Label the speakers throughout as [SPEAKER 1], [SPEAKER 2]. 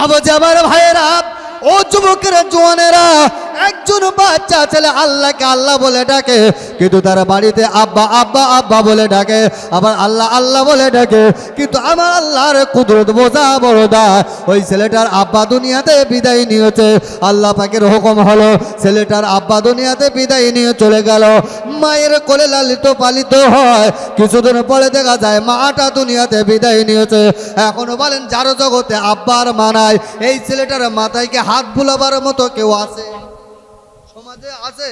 [SPEAKER 1] ভাবো যে আমার ভাইয়েরা, ও যুবকেরা, জওয়ানেরা, একজন বাচ্চা ছেলে আল্লাহকে আল্লাহ বলে ডাকে, কিন্তু তার বাড়িতে আব্বা আব্বা আব্বা বলে ডাকে, আবার আল্লাহ আল্লাহ বলে ডাকে, কিন্তু আমার আল্লাহর কুদরত বোঝা বড় দা। ওই ছেলেটার আব্বা দুনিয়াতে বিদায় নিয়েছে, আল্লাহ পাকের হুকুম হলো ছেলেটার আব্বা দুনিয়াতে বিদায় নিয়ে চলে গেল। মায়ের কোলে লালিত পালিত হয়, কিছুদিন পরে দেখা যায় মাটা দুনিয়াতে বিদায় নিয়েছে। এখনো বলেন যার জগতে আব্বার মানায়, এই ছেলেটার মাথায় কি হাত বুলাবার মতো কেউ আছে? সমাজে আছে?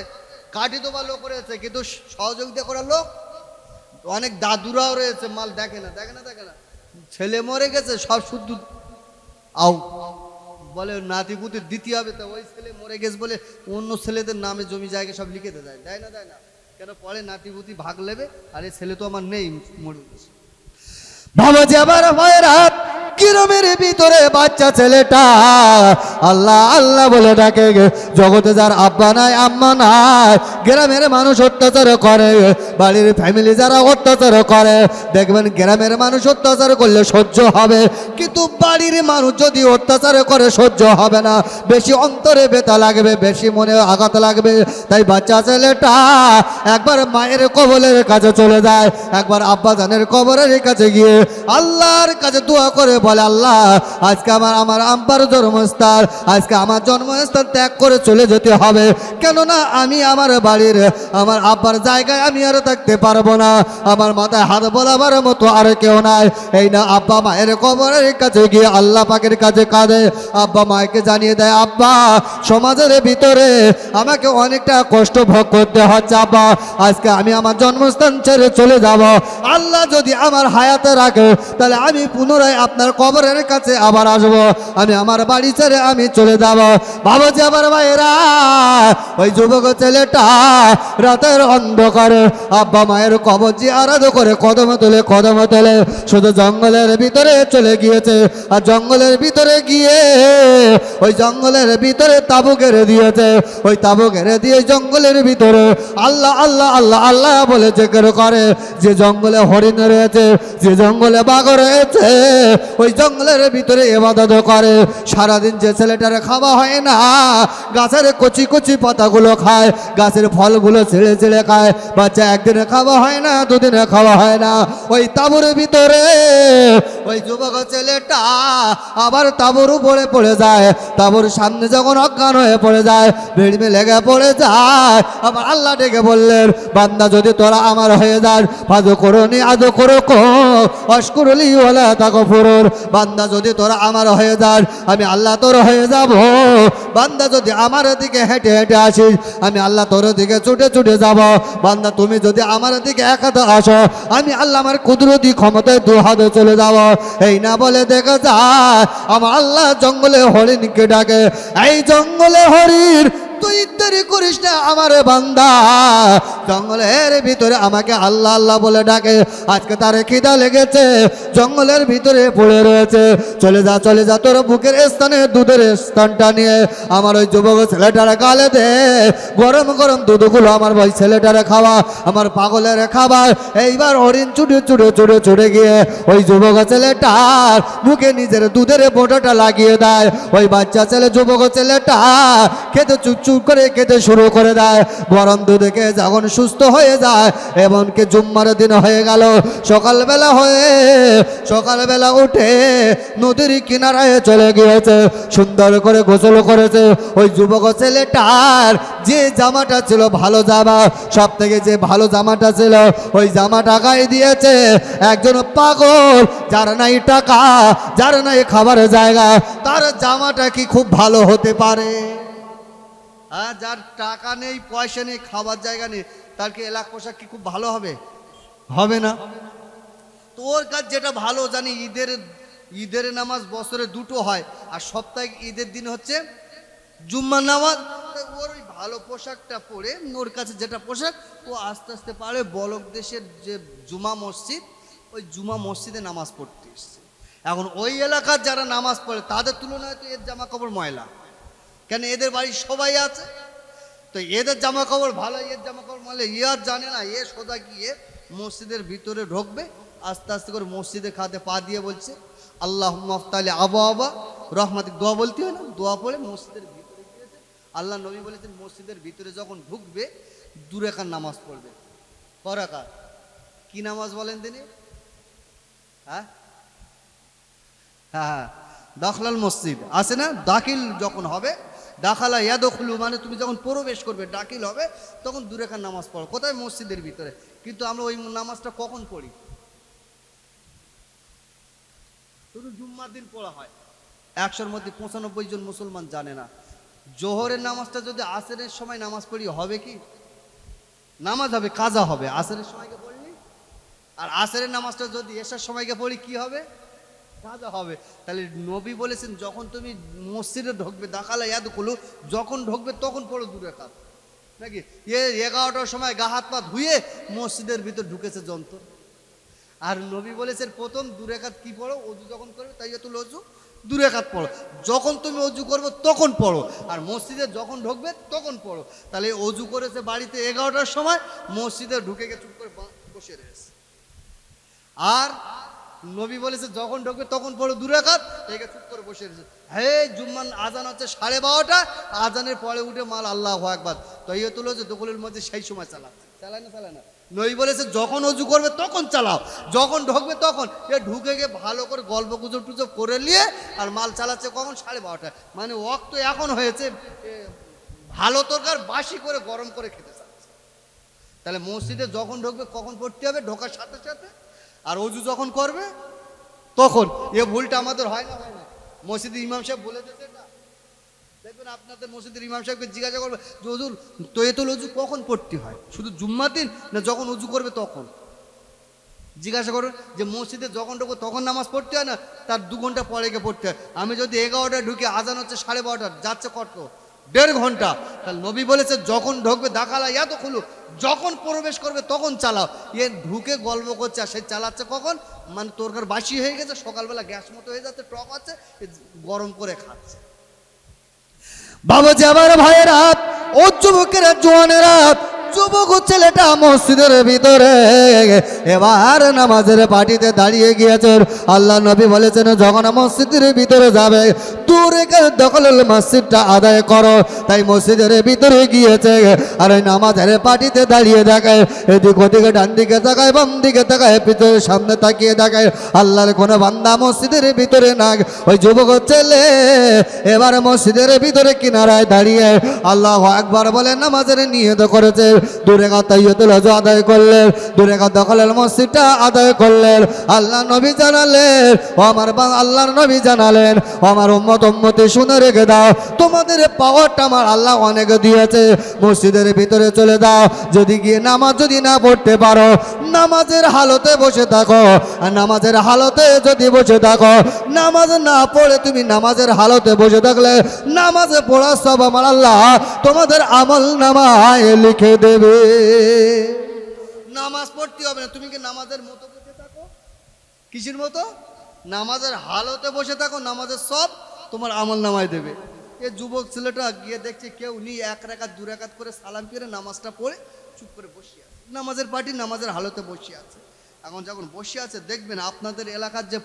[SPEAKER 1] কাঠি তো ভালো করেছে, কিন্তু সহযোগিতা করার লোক অনেক দাদুরাও রয়েছে, মাল দেখে না দেখে না দেখে না। ছেলে মরে গেছে, সব শুদ্ধ আউ বলে নাতিপুতি দিতে হবে, তো ওই ছেলে মরে গেছে বলে অন্য ছেলেদের নামে জমি জায়গা সব লিখে দেয়, দেয় না দেয় না কেন? পরে নাতিপুতি ভাগ নেবে, আর এই ছেলে তো আমার নেই, মরে গেছে। ভাবো যে আবার ভাইরা, গ্রামের ভিতরে বাচ্চা ছেলেটা আল্লাহ আল্লাহ বলে ডাকে, জগতে যার আব্বা নাই আম্মা নাই, গ্রামের মানুষ অত্যাচার করে, বাড়ির ফ্যামিলি যারা অত্যাচার করে, দেখবেন গ্রামের মানুষ অত্যাচার করলে সহ্য হবে, কিন্তু বাড়ির মানুষ যদি অত্যাচার করে সহ্য হবে না, বেশি অন্তরে ব্যথা লাগবে, বেশি মনে আঘাত লাগবে। তাই বাচ্চা ছেলেটা একবার মায়ের কবরের কাছে চলে যায়, একবার আব্বা জানের কবরের কাছে গিয়ে আল্লাহর কাছে দোয়া করে বলে, আল্লাহ আজকে আমার আব্বার জন্মস্থান, আজকে আমার জন্মস্থান ত্যাগ করে চলে যেতে হবে, কেননা আমি আমার বাড়ির আমার আব্বার জায়গায় আমি আর থাকতে পারবো না, আমার মাথায় হাত বলাবার মতো আর কেউ নাই। এই না আব্বা মায়ের কবরের কাছে গিয়ে আল্লাহ পাকের কাছে কাঁদে, আব্বা মাকে জানিয়ে দেয়, আব্বা সমাজের ভিতরে আমাকে অনেকটা কষ্ট ভোগ করতে হচ্ছে, আব্বা আজকে আমি আমার জন্মস্থান ছেড়ে চলে যাব, আল্লাহ যদি আমার হায়াতে রাখে তাহলে আমি পুনরায় আপনার কবরের কাছে আবার আসব, আমি আমার বাড়ি ছেড়ে আমি চলে যাব। ভাবো যে আবার ভাইয়েরা, ওই যুবক ছেলেটা রাতের অন্ধকারে আব্বা মায়ের কবর জিয়ারত করে কদম তোলে শুধু জঙ্গলের ভিতরে চলে গিয়েছে, আর জঙ্গলের ভিতরে গিয়ে ওই জঙ্গলের ভিতরে তাবু ঘেরে দিয়েছে, ওই তাবু ঘেরে দিয়ে জঙ্গলের ভিতরে আল্লাহ আল্লাহ আল্লাহ আল্লাহ বলে জিকির করে। যে জঙ্গলে হরিণ রয়েছে, যে জঙ্গলে বাঘ রয়েছে, ওই জঙ্গলের ভিতরে ইবাদত করে। সারাদিন যে ছেলেটার খাওয়া হয় না, গাছের কচি কচি পাতাগুলো খায়, গাছের ফলগুলো ছেড়ে ছেড়ে খায়। বাচ্চা একদিনে খাওয়া হয় না, দুদিনে খাওয়া হয় না। ওই তাঁবুর ভিতরে ওই যুবক ছেলেটা আবার তাঁবুর উপরে পড়ে যায়, তাঁবুর সামনে যখন অজ্ঞান হয়ে পড়ে যায়, ভিড়মে লেগে পড়ে যায়, আবার আল্লাহ ডেকে বললেন, বান্দা যদি তোরা আমার হয়ে যান, ফাজো করনি আজো করো অস্কুরলি ওলা তাকো ফুরুর, বান্দা যদি তোরা আমার হয়ে যান, আমি আল্লাহ তোর হয়ে যাব। বান্দা যদি আমার দিকে হেঁটে হেঁটে আসিস, আমি আল্লাহ তোর দিকে ছুটে ছুটে যাব। বান্দা তুমি যদি আমার দিকে এক হাতে আসো, আমি আল্লাহ আমার কুদরতি ক্ষমতায় দু হাতে চলে যাব। এই না বলে দেখা যায় আমার আল্লাহ জঙ্গলে হরিণকে ডাকে, এই জঙ্গলে হরিণ তুই দেরি করিস না আমার বান্দা, জঙ্গলের ভিতরে আমাকে আল্লাহ আল্লাহ বলে ডাকে, আজকে তার খিদা লেগেছে, জঙ্গলের ভিতরে পড়ে রয়েছে, চলে যা তোর বুকের স্থানে দুধের স্থানটা নিয়ে আমার ওই যুবক ছেলেটারে গালে দে, গরম গরম দুধগুলো আমার ওই ছেলেটারে খাওয়া, আমার পাগলের খাবার। এইবার হরিণ ছুটে গিয়ে ওই যুবক ছেলেটার মুখে নিজের দুধের বোঁটাটা লাগিয়ে দেয়। ওই বাচ্চা ছেলে যুবক ছেলেটা খেতে চুপ করে খেতে শুরু করে দেয়। গরম দুধ খেয়ে যখন সুস্থ হয়ে যায়, এমনকি জুম্মার দিন হয়ে গেল, সকালবেলা উঠে নদীর কিনারায় চলে গিয়েছে, সুন্দর করে গোসল করেছে। ওই যুবক ছেলেটার যে জামাটা ছিল ভালো জামা, সব থেকে যে ভালো জামাটা ছিল, ওই জামাটা গায়ে দিয়েছে একজন পাগল, যার নাই টাকা, যার নাই খাবারের জায়গা, তার জামাটা কি খুব ভালো হতে পারে? আর যার টাকা নেই, পয়সা নেই, খাবার জায়গা নেই, তার কি এলাক পোশাক কি খুব ভালো হবে? হবে না। তোর কাজ যেটা ভালো জানি, ঈদের নামাজ বছরে দুটো হয়, আর সপ্তাহে ঈদের দিন হচ্ছে জুম্মার নামাজ। ওর ওই ভালো পোশাকটা পরে, ওর কাছে যেটা পোশাক, ও আস্তে আস্তে পারে বলক দেশের যে জুমা মসজিদ, ওই জুমা মসজিদে নামাজ পড়তে এসছে। এখন ওই এলাকার যারা নামাজ পড়ে তাদের তুলনায় তো এর জামা কাপড় ময়লা, কেন এদের বাড়ির সবাই আছে, তো এদের জামা কাপড় ভালো, এর জামা কাপড় ময়লা, এ আর জানে না। এ সোজা গিয়ে মসজিদের ভিতরে ঢুকবে, আস্তে আস্তে করে মসজিদের খাতে পা দিয়ে বলছে, আল্লাহ মফতালি আবা আবা রহমাতিক দোয়া বলতে হয় না, দোয়া পড়ে মসজিদের ভিতরে গিয়েছে। আল্লাহ নবী বলেছেন মসজিদের ভিতরে যখন ঢুকবে 2 রাকাত নামাজ পড়বে। ক রাকাত? কি নামাজ বলেন তিনি? হ্যাঁ হ্যাঁ, দাখলাল মসজিদ আছে না, দাখিল যখন হবে, দাখালা ইয়াদখুলু মানে তুমি যখন প্রবেশ করবে, দাখিল হবে, তখন 2 রাকাত নামাজ পড়ো। কোথায়? মসজিদের ভিতরে। কিন্তু আমরা ওই নামাজটা কখন পড়ি? শুধু জুম্মার দিন পড়া হয়। 100-র মধ্যে 95 জন মুসলমান জানে না। জোহরের নামাজটা যদি আসরের সময় নামাজ পড়ি হবে কি? নামাজ হবে, কাজা হবে। আসরের সময়কে পড়লি, আর আসরের নামাজটা যদি এশার সময়কে পড়ি কি হবে? কাজা হবে। তাহলে নবী বলেছেন যখন তুমি মসজিদে ঢুকবে, দাখালা ইয়াদখুলু, যখন ঢুকবে তখন পড়ো 2 রাকাত। নাকি 11টার সময় গা হাত পা ধুয়ে মসজিদের ভিতর ঢুকেছে যন্ত্র। আর নবী বলেছেন প্রথম 2 রাকাত কি পড়ো? অজু যখন করবে তাইয়াতুল ওযু 2 রাকাত পড়ো। যখন তুমি অজু করবে তখন পড়ো, আর মসজিদে যখন ঢুকবে তখন পড়ো। তাহলে অজু করেছে বাড়িতে 11টার সময়, মসজিদে ঢুকে গিয়ে চুপ করে বসে রয়েছে। আর নবী বলেছে যখন ঢুকবে তখন পড়ো 2 রাকাত, এই চুপ করে বসে রয়েছে। হে জুম্মান আজান হচ্ছে 12:30, আজানের পরে উঠে মাল আল্লাহু আকবার তাইয়াতুল ওযু দখলের মধ্যে সেই সময় চালাচ্ছে। চালায় না? নবী বলেছে যখন অজু করবে তখন চালাও, যখন ঢুকবে তখন। এ ঢুকে গিয়ে ভালো করে গল্প গুজব টুজব করে নিয়ে আর মাল চালাচ্ছে কখন? 12:30। মানে ওয়াক্ত এখন হয়েছে ভালো তরকার বাসি করে গরম করে খেতে চাচ্ছে। তাহলে মসজিদে যখন ঢুকবে কখন পড়তে হবে? ঢোকার সাথে সাথে। আর অজু যখন করবে তখন। এ ভুলটা আমাদের হয় না? মসজিদে ইমাম সাহেব বলে দিয়েছে না, দেখবেন আপনাদের মসজিদের ইমাম সাহেবকে জিজ্ঞাসা করবে যে হুজুর তাইয়াতুল ওযু কখন পড়তে হয়? শুধু জুম্মার দিন না যখন অজু করবে তখন? জিজ্ঞাসা করবেন যে মসজিদে যখন ঢুকবো তখন নামাজ পড়তে হয় না তার 2 ঘন্টা পরে গিয়ে পড়তে হয়? আমি যদি 11টায় ঢুকে আজান হচ্ছে 12:30, যাচ্ছে কত? 1.5 ঘন্টা। তাহলে নবী বলেছে যখন ঢুকবে দাখালা ইয়াদখুলু, যখন প্রবেশ করবে তখন চালাও। এ ঢুকে গল্প করছে আর সে চালাচ্ছে কখন? মানে তরকার বাসি হয়ে গেছে, সকালবেলা গ্যাস মতো হয়ে যাচ্ছে, টক আছে, গরম করে খাচ্ছে। বাবাজি আমার ভাইয়েরা, ও যুবকেরা, জোয়ানেরা, যুবক ছেলেটা মসজিদের ভিতরে এবার নামাজের পাটিতে দাঁড়িয়ে গিয়েছেন। আল্লাহ নবী বলেছেন যখন মসজিদের ভিতরে যাবে 2 রাকাত দখলুল মসজিদটা আদায় করো। তাই মসজিদের ভিতরে গিয়েছে আর ওই নামাজের পাটিতে দাঁড়িয়ে দেখে, এদিক ওদিকে, ডান দিকে তাকায়, বাম দিকে তাকায়, পিছনে সামনে তাকিয়ে দেখায় আল্লাহর কোনো বান্দা মসজিদের ভিতরে না। ওই যুবক ছেলে এবার মসজিদের ভিতরে কিনারায় দাঁড়িয়ে আল্লাহু আকবার বলে নামাজের নিয়ত করেছে। 2 রাকাত তাহিয়াতুল ওযু আদায় করলেন, 2 রাকাত দখলের মসজিদটা আদায় করলেন। আল্লাহ নবী জানালেন, ও আমার আল্লাহর নবী জানালেন, ও আমার উম্মতি শুনে রেখে দাও, তোমাদের পাওয়ারটা আমার আল্লাহ অনেক দিয়েছে। মসজিদের ভিতরে চলে দাও, যদি গিয়ে নামাজ যদি না পড়তে পারো, নামাজের হালতে বসে থাকো। আর নামাজের হালতে যদি বসে থাকো, নামাজ না পড়ে তুমি নামাজের হালতে বসে থাকলে নামাজে পড়া সব আমার আল্লাহ তোমাদের আমল নামায় লিখে দেবে। নামাজ পড়তে হবে না, তুমি কি নামাজের মতো বসে থাকো? কিসের মতো? নামাজের হালতে বসে থাকো, নামাজের সব তোমার আমল নামায় দেবে। এই যুবক ছেলেটা গিয়ে দেখছে কেউ নি 1 রাকাত 2 রাকাত করে সালাম ফিরে নামাজটা পড়ে চুপ করে বসে আছে। নামাজের পার্টি নামাজের হালতে বসে আছে। এখন যখন বসে আছে দেখবেন আপনাদের এলাকার যে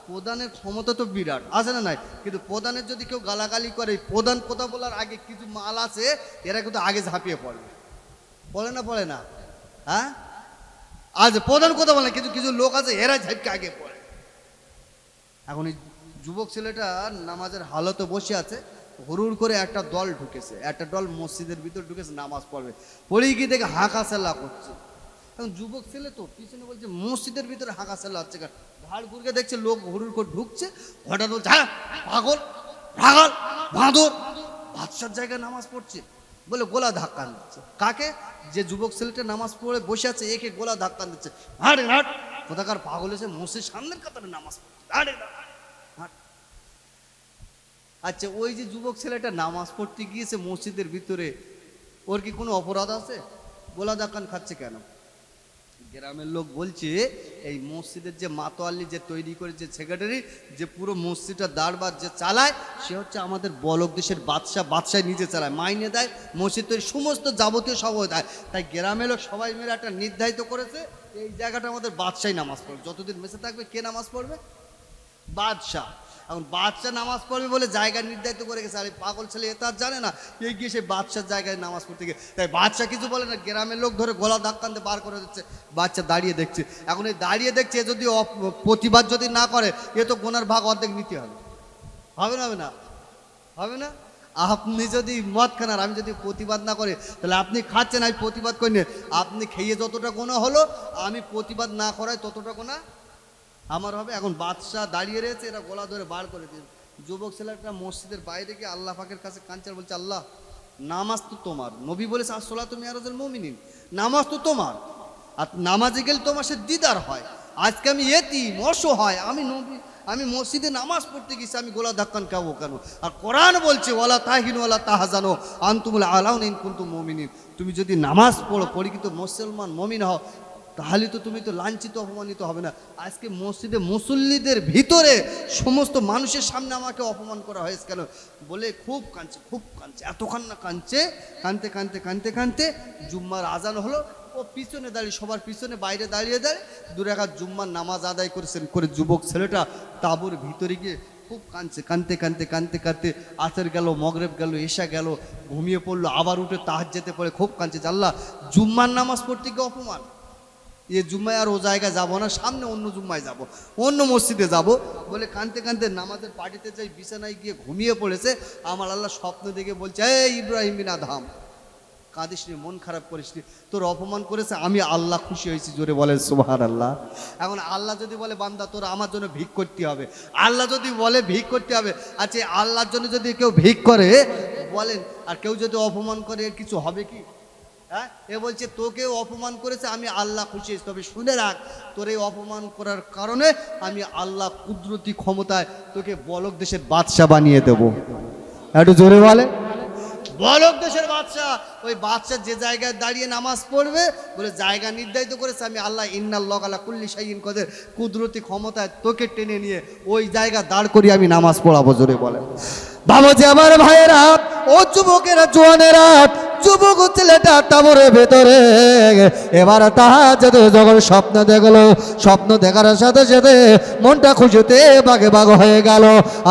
[SPEAKER 1] প্রধানের ক্ষমতা তো বিরাট আছে না নাই, কিন্তু প্রধানের যদি কেউ গালাগালি করে, প্রধান কথা বলার আগে কিছু মাল আছে এরা কিন্তু আগে ঝাঁপিয়ে পড়বে। পড়ে না? হ্যাঁ, আজ প্রধান কথা বলে কিছু কিছু লোক আছে এরা ঝাঁপকে আগে পড়ে। এখন এই যুবক ছেলেটা নামাজের হালতে বসে আছে, হুড়ুর করে একটা দল ঢুকেছে, একটা দল মসজিদের ভিতর ঢুকেছে নামাজ পড়বে। পড়ে গিয়ে দেখে হাঁকাছেলা করছে। এখন যুবক ছেলে তো পিছনে বলছে মসজিদের ভিতরে হাঁকাছেলা হচ্ছে কেন? ঘাড় ঘুরকে দেখছে লোক হুড়ুর করে ঢুকছে, হঠাৎ বলছে হ্যাঁ পাগল, পাগল, বাঁদর, বাদশার জায়গায় নামাজ পড়ছে বলে গোলা ধাক্কা দিচ্ছে। কাকে? যে যুবক ছেলেটা নামাজ পড়ে বসে আছে একে গোলা ধাক্কা দিচ্ছে। হাট হাট, কোথাকার পাগল এসে মসজিদ সামনের কাতারে নামাজ পড়ছে। আচ্ছা, ওই যে যুবক ছেলেটা নামাজ পড়তে গিয়েছে মসজিদের ভিতরে, ওর কি কোনো অপরাধ আছে? গোলা ধাক্কা খাচ্ছে কেন? গ্রামের লোক বলছে এই মসজিদের যে মাতোয়াল্লি যে তৈরি করে, যে সেক্রেটারি, যে পুরো মসজিদটা দাঁড়বার যে চালায়, সে হচ্ছে আমাদের বলক দেশের বাদশাহ নিজে চালায়, মাইনে দেয়, মসজিদ তৈরি সমস্ত যাবতীয় সব দেয়। তাই গ্রামের লোক সবাই মিলে একটা নির্ধারিত করেছে এই জায়গাটা আমাদের বাদশাহী নামাজ পড়বে। যতদিন মেসে থাকবে কে নামাজ পড়বে? বাদশাহ। এখন বাদশাহ নামাজ পড়বে বলে জায়গা নির্ধারিত করে গেছে, আরে পাগল ছেলে এ তো আর জানে না, এই গিয়ে সে বাদশার জায়গায় নামাজ পড়তে গিয়ে, তাই বাদশাহ কিছু বলে না, গ্রামের লোক ধরে গলা ধাক্কানতে বার করে দিচ্ছে। বাচ্চা দাঁড়িয়ে দেখছে, এখন এই দাঁড়িয়ে দেখছে, এ যদি প্রতিবাদ যদি না করে, এ তো গোনার ভাগ অর্ধেক নিতে হবে। হবে না? হবে না? হবে না? আপনি যদি মদ খান আর আমি যদি প্রতিবাদ না করে, তাহলে আপনি খাচ্ছেন, আমি প্রতিবাদ করি না, আপনি খেয়ে যতটা গোনা হলো, আমি প্রতিবাদ না করায় ততটা গোনা আমার হবে। এখন বাদশাহ দাঁড়িয়ে রয়েছে, এরা গলা ধরে বার করে দিয়েছে। যুবক ছেলেটা মসজিদের বাইরে গিয়ে আল্লাহ পাকের কাছে কাঁদছে, বলছে, আল্লাহ, নামাজ তো তোমার, নবী বলেছে আসসালাতু মিআরাজুল মুমিনিন, নামাজ তো তোমার, আর নামাজে গেলে তোমার সে দিদার হয়। আজকে আমি এতিম অসহায়, আমি মসজিদে নামাজ পড়তে গেছি, আমি গোলা ধাক্কান খাবো কেন? আর কোরআন বলছে ওয়ালা তাহিনু ওয়ালা তাহজানু আনতুমুল আলাউনা ইন কুনতুম মুমিনিন, তুমি যদি নামাজ পড়ো, পরিচিত মুসলমান মুমিন হও, তাহলে তো তুমি তো লাঞ্ছিত অপমানিত হবে না। আজকে মসজিদে মুসল্লিদের ভিতরে সমস্ত মানুষের সামনে আমাকে অপমান করা হয়েছে কেন বলে খুব কাঁদছে, খুব কাঁদছে, এতক্ষণ না কাঁদছে, কাঁদতে কাঁদতে কাঁদতে কাঁদতে জুম্মার আজান হলো। ও পিছনে দাঁড়িয়ে, সবার পিছনে বাইরে দাঁড়িয়ে দু রাকাত জুম্মার নামাজ আদায় করেছেন করে যুবক ছেলেটা তাঁবুর ভিতরে গিয়ে খুব কাঁদছে, কাঁদতে কাঁদতে কাঁদতে কাঁদতে আসর গেল, মগরেব গেল, এশা গেল, ঘুমিয়ে পড়লো, আবার উঠে তাহাজ্জুদে পড়ে খুব কাঁদছে, আল্লাহ, জুম্মার নামাজ পড়তে গিয়ে অপমান, এ জুম্মায় আর ও জায়গায় যাবো না, সামনে অন্য জুম্মায় যাব, অন্য মসজিদে যাব বলে কাঁদতে কাঁদতে নামাজের পার্টিতে যাই, বিছানায় গিয়ে ঘুমিয়ে পড়েছে। আমার আল্লাহ স্বপ্ন দেখে বলছে, এই ইব্রাহিম বিন আদহাম, কাঁদিস নি, মন খারাপ করিস নি, তোর অপমান করেছে, আমি আল্লাহ খুশি হয়েছি, জোরে বলেন সুবহানাল্লাহ। এখন আল্লাহ যদি বলে বান্দা তোর আমার জন্য ভিক করতে হবে, আল্লাহ যদি বলে ভিক করতে হবে, আচ্ছা আল্লাহর জন্য যদি কেউ ভিক করে বলেন, আর কেউ যদি অপমান করে, এর কিছু হবে কি? হ্যাঁ, এ বলছে তোকেও অপমান করেছে, আমি আল্লাহ খুশি হয়েছি, তবে শুনে রাখ, তোর এই অপমান করার কারণে আমি আল্লাহ কুদরতি ক্ষমতায় তোকে বলক দেশের বাদশা বানিয়ে দেবো। একটু জোরে বলে, বলক দেশের বাদশা। ওই বাদশা যে জায়গায় দাঁড়িয়ে নামাজ পড়বে বলে জায়গা নির্ধারিত করেছে, আমি আল্লাহ ইন্নাল্লাহু আলা কুল্লি শাইইন কদির, কুদরতি ক্ষমতায় তোকে টেনে নিয়ে ওই জায়গা দাঁড় করিয়ে আমি নামাজ পড়াবো। জোরে বলে বাবাজি, আমার ভাইয়েরা, ও যুবকেরা, জোয়ানেরা, যুবক ছেলেটা তাঁবুরের ভেতরে এবার তাহাজ্জুদ যখন স্বপ্ন দেখলো, স্বপ্ন দেখার সাথে সাথে মনটা খুশিতে বাগে বাগ হয়ে গেল।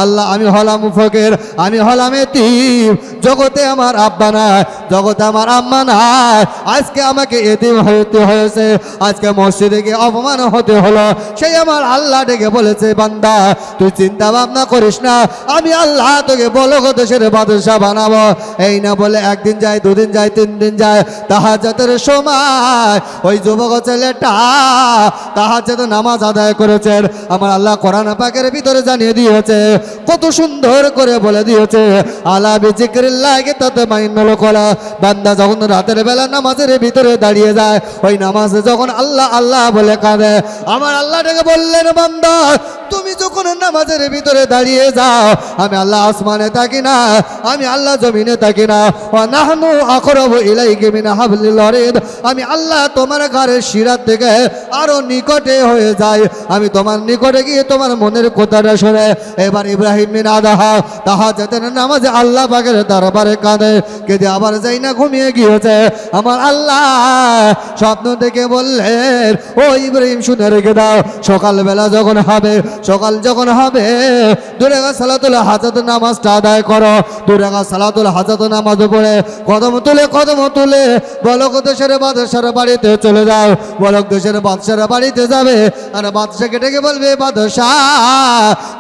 [SPEAKER 1] আল্লাহ, আমি হলাম ফকির, আমি হলাম এতিম, জগতে আমার আব্বা নাই, জগতে আমার আম্মা নাই, আজকে আমাকে এতিম হতে হয়েছে, আজকে মসজিদে গিয়ে অপমান হতে হলো। সেই আমার আল্লাহ ডেকে বলেছে, বান্দা তুই চিন্তা ভাবনা করিস না, আমি আল্লাহ তোকে বলক দেশের বাদশা বানাবো। এই না বলে একদিন যায়, দুদিন যায়, 3 দিন যায়, তাহাজ্জুদের সময় ওই যুবক ছেলেটা তাহাজ্জুদের নামাজ আদায় করেছেন। আমার আল্লাহ কোরআন পাকের ভিতরে জানিয়ে দিয়েছে, কত সুন্দর করে বলে দিয়েছে, আলা বিজিক্রিল্লাহি তাতমাইন্নুল কুলুব। বান্দা যখন রাতের বেলা নামাজের ভিতরে দাঁড়িয়ে যায়, ওই নামাজে যখন আল্লাহ আল্লাহ বলে কাঁদে, আমার আল্লাহ ডেকে বললেন, বান্দা তুমি যখন নামাজের ভিতরে দাঁড়িয়ে যাও, আমি আল্লাহ আসমানে থাকি না, আমি আল্লাহ জমিনে থাকি না, ওয়া নাহনু আকরাবু ইলাইহি মিন হাবলিল ওয়ারিদ, আমি আল্লাহ তোমার ঘরের শিরা থেকে আরো নিকটে হয়ে যাই, আমি তোমার নিকটে গিয়ে তোমার মনের কথাটা শুনে। এবার ইব্রাহিম বিন আদহাম তাহাজ্জুদের নামাজে আল্লাহ পাকের দরবারে কাঁদে, কেঁদে আবার যাই না ঘুমিয়ে গিয়েছে। আমার আল্লাহ স্বপ্ন দেখে বললেন, ও ইব্রাহিম শুনে রেখে দাও, সকালবেলা যখন হবে, সকাল যখন হবে, 2 রাকাত সালাতুল হাজাত নামাজটা আদায় করো। 2 রাকাত সালাতুল হাজাত নামাজ পড়ে কদম তুলে বলক দেশের বাদশার বাড়িতে চলে যাও। বলক দেশের বাদশার বাড়িতে যাবে, আর বাদশাকে ডেকে বলবে, বাদশাহ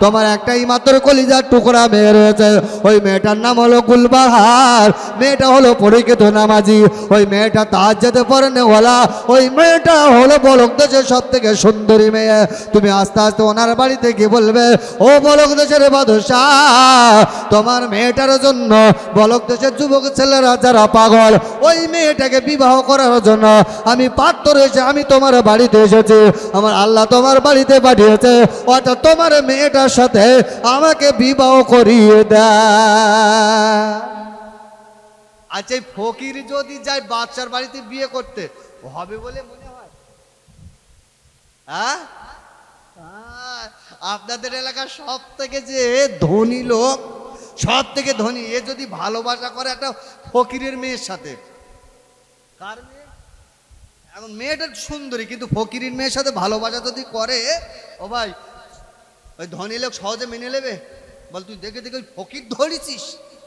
[SPEAKER 1] তোমার একটাই মাত্র কলিজার টুকরা মেয়ে রয়েছে, ওই মেয়েটার নাম হলো গুলবাহার, মেয়েটা হলো পরিচিত নামাজি, ওই মেয়েটা তাহাজ্জুদে পড়েন ওলা, ওই মেয়েটা হলো বলক দেশের সব থেকে সুন্দরী মেয়ে। তুমি আস্তে আস্তে ওনার বাড়িতে গিয়ে বলবে, ও বলক দেশের বাদশাহ, তোমার মেয়েটার জন্য বলক দেশের যুবক ছেলেরা যারা পাগল, ওই মেয়েটাকে বিবাহ করার জন্য আমি পাত্র এসে আমি তোমার বাড়িতে এসেছি, আমার আল্লাহ তোমার বাড়িতে পাঠিয়েছে, অর্থাৎ তোমার মেয়েটার সাথে আমাকে বিবাহ করিয়ে দেয়। আচ্ছা, ফকির যদি যায় বাদশার বাড়িতে বিয়ে করতে, হবে বলে মনে হয়? হ্যাঁ, আপনাদের এলাকার সব থেকে যে ধনী লোক, সব থেকে ধনী, এ যদি ভালোবাসা করে একটা ফকিরের মেয়ের সাথে, কার মেয়ে? এখন মেয়েটা সুন্দরী, কিন্তু ফকিরের মেয়ের সাথে ভালোবাসা যদি করে, ও ভাই ওই ধনী লোক সহজে মেনে নেবে? বল তুই দেখে দেখে ওই ফকির ধরেছিস,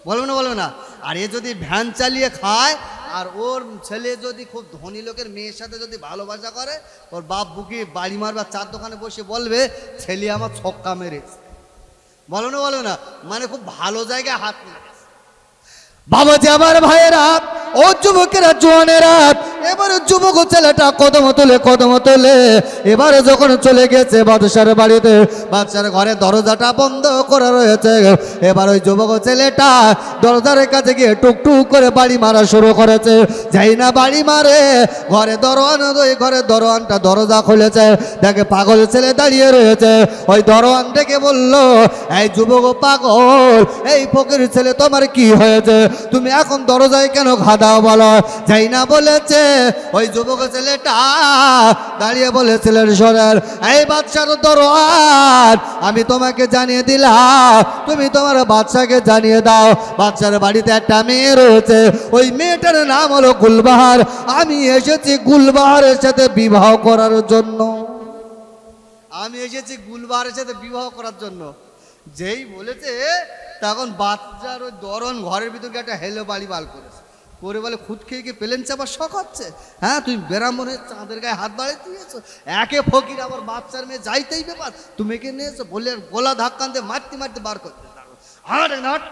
[SPEAKER 1] বলবে না বলবে না? আর এ যদি ভ্যান চালিয়ে খায় আর ওর ছেলে যদি খুব ধনী লোকের মেয়ের সাথে যদি ভালোবাসা করে, ওর বাপ বুকে বাড়ি মারবে, চার দোকানে বসে বলবে ছেলে আমার ছক্কা মেরেছে, বলো না বলো না? মানে খুব ভালো জায়গায় হাত মেরেছে। বাবাজি আমার ভাইয়েরা, ও যুবকেরা জোয়ানেরা, এবারে যুবক ছেলেটা কদম তোলে। এবারে যখন চলে গেছে বাদশার বাড়িতে, বাদশার ঘরে দরজাটা বন্ধ করা রয়েছে। এবার ওই যুবক ছেলেটা দরজার কাছে গিয়ে টুকটুক করে বাড়ি মারা শুরু করেছে। যাই না বাড়ি মারে, ঘরে দরওয়ান, ওই ঘরে দরওয়ানটা দরজা খুলেছে, দেখে পাগল ছেলে দাঁড়িয়ে রয়েছে। ওই দরওয়ান ডেকে বলল, এই যুবক পাগল, এই ফকির ছেলে তোমার কি হয়েছে? তুমি এখন দরজায় কেন খাদাও বলো? যাই না বলেছে ওই যুবক ছেলেটা দাঁড়িয়ে বলেছিলেন, শোনেন এই বাদশার দরওয়ান, আমি তোমাকে জানিয়ে দিলাম, তুমি তোমার বাদশাকে জানিয়ে দাও বাদশার বাড়িতে একটা মেয়ে রয়েছে, ওই মেয়েটার নাম হলো গুলবাহার। আমি এসেছি গুলবাহারের সাথে বিবাহ করার জন্য। আমি এসেছি গুলবাহারের সাথে বিবাহ করার জন্য। যেই বলেছে তখন বাচ্চার ওই দরওয়ান ঘরের ভিতরে একটা হেলো বাড়ি বাল করেছে, করে বলে খুদ খেয়ে গিয়ে প্লেন চাপার শখ হচ্ছে? হ্যাঁ, তুমি ব্রাহ্মণের চাঁদের গায়ে হাত বাড়িয়ে দিয়েছো, একে ফকির আবার বাচ্চার মেয়ে যাইতেই ব্যাপার, তুমি কে নিয়েছো বলে গোলা ধাক্কান দিয়ে মারতে বার করতে হাট হাট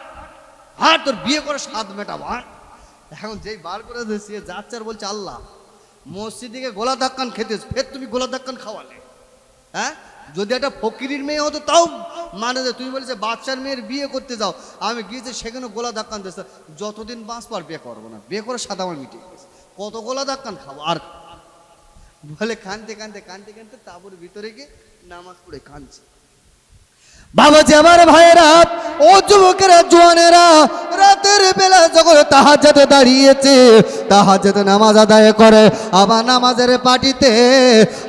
[SPEAKER 1] হাট, তোর বিয়ে করে সাত মেটা হাট। এখন যেই বার করে সে যাচ্ছে আর বলছে, আল্লাহ মসজিদে গোলা ধাক্কান খেতে, ফের তুমি গোলা ধাক্কান খাওয়ালে? হ্যাঁ, যদি একটা ফকিরির মেয়ে হতো তাও মানে, তুমি বলেছে বাচ্চার মেয়ের বিয়ে করতে যাও, আমি গিয়েছি সেখানে গোলা ধাক্কান দিয়েছে, যতদিন বাঁচবো আর বিয়ে করবো না, বিয়ে করে সাদা আমার মিটে গেছে, কত গোলা ধাক্কান খাবো আর? বলে কানতে তারপরে ভিতরে গিয়ে নামাজ পড়ে কাঁদছে। বাবাজি আমার ভাইয়েরা, ও যুবকেরা জোয়ানেরা, রাতের বেলা যখন তাহাজ্জুদে দাঁড়িয়েছে, তাহাজ্জুদে নামাজ আদায় করে, আবার নামাজের পাটিতে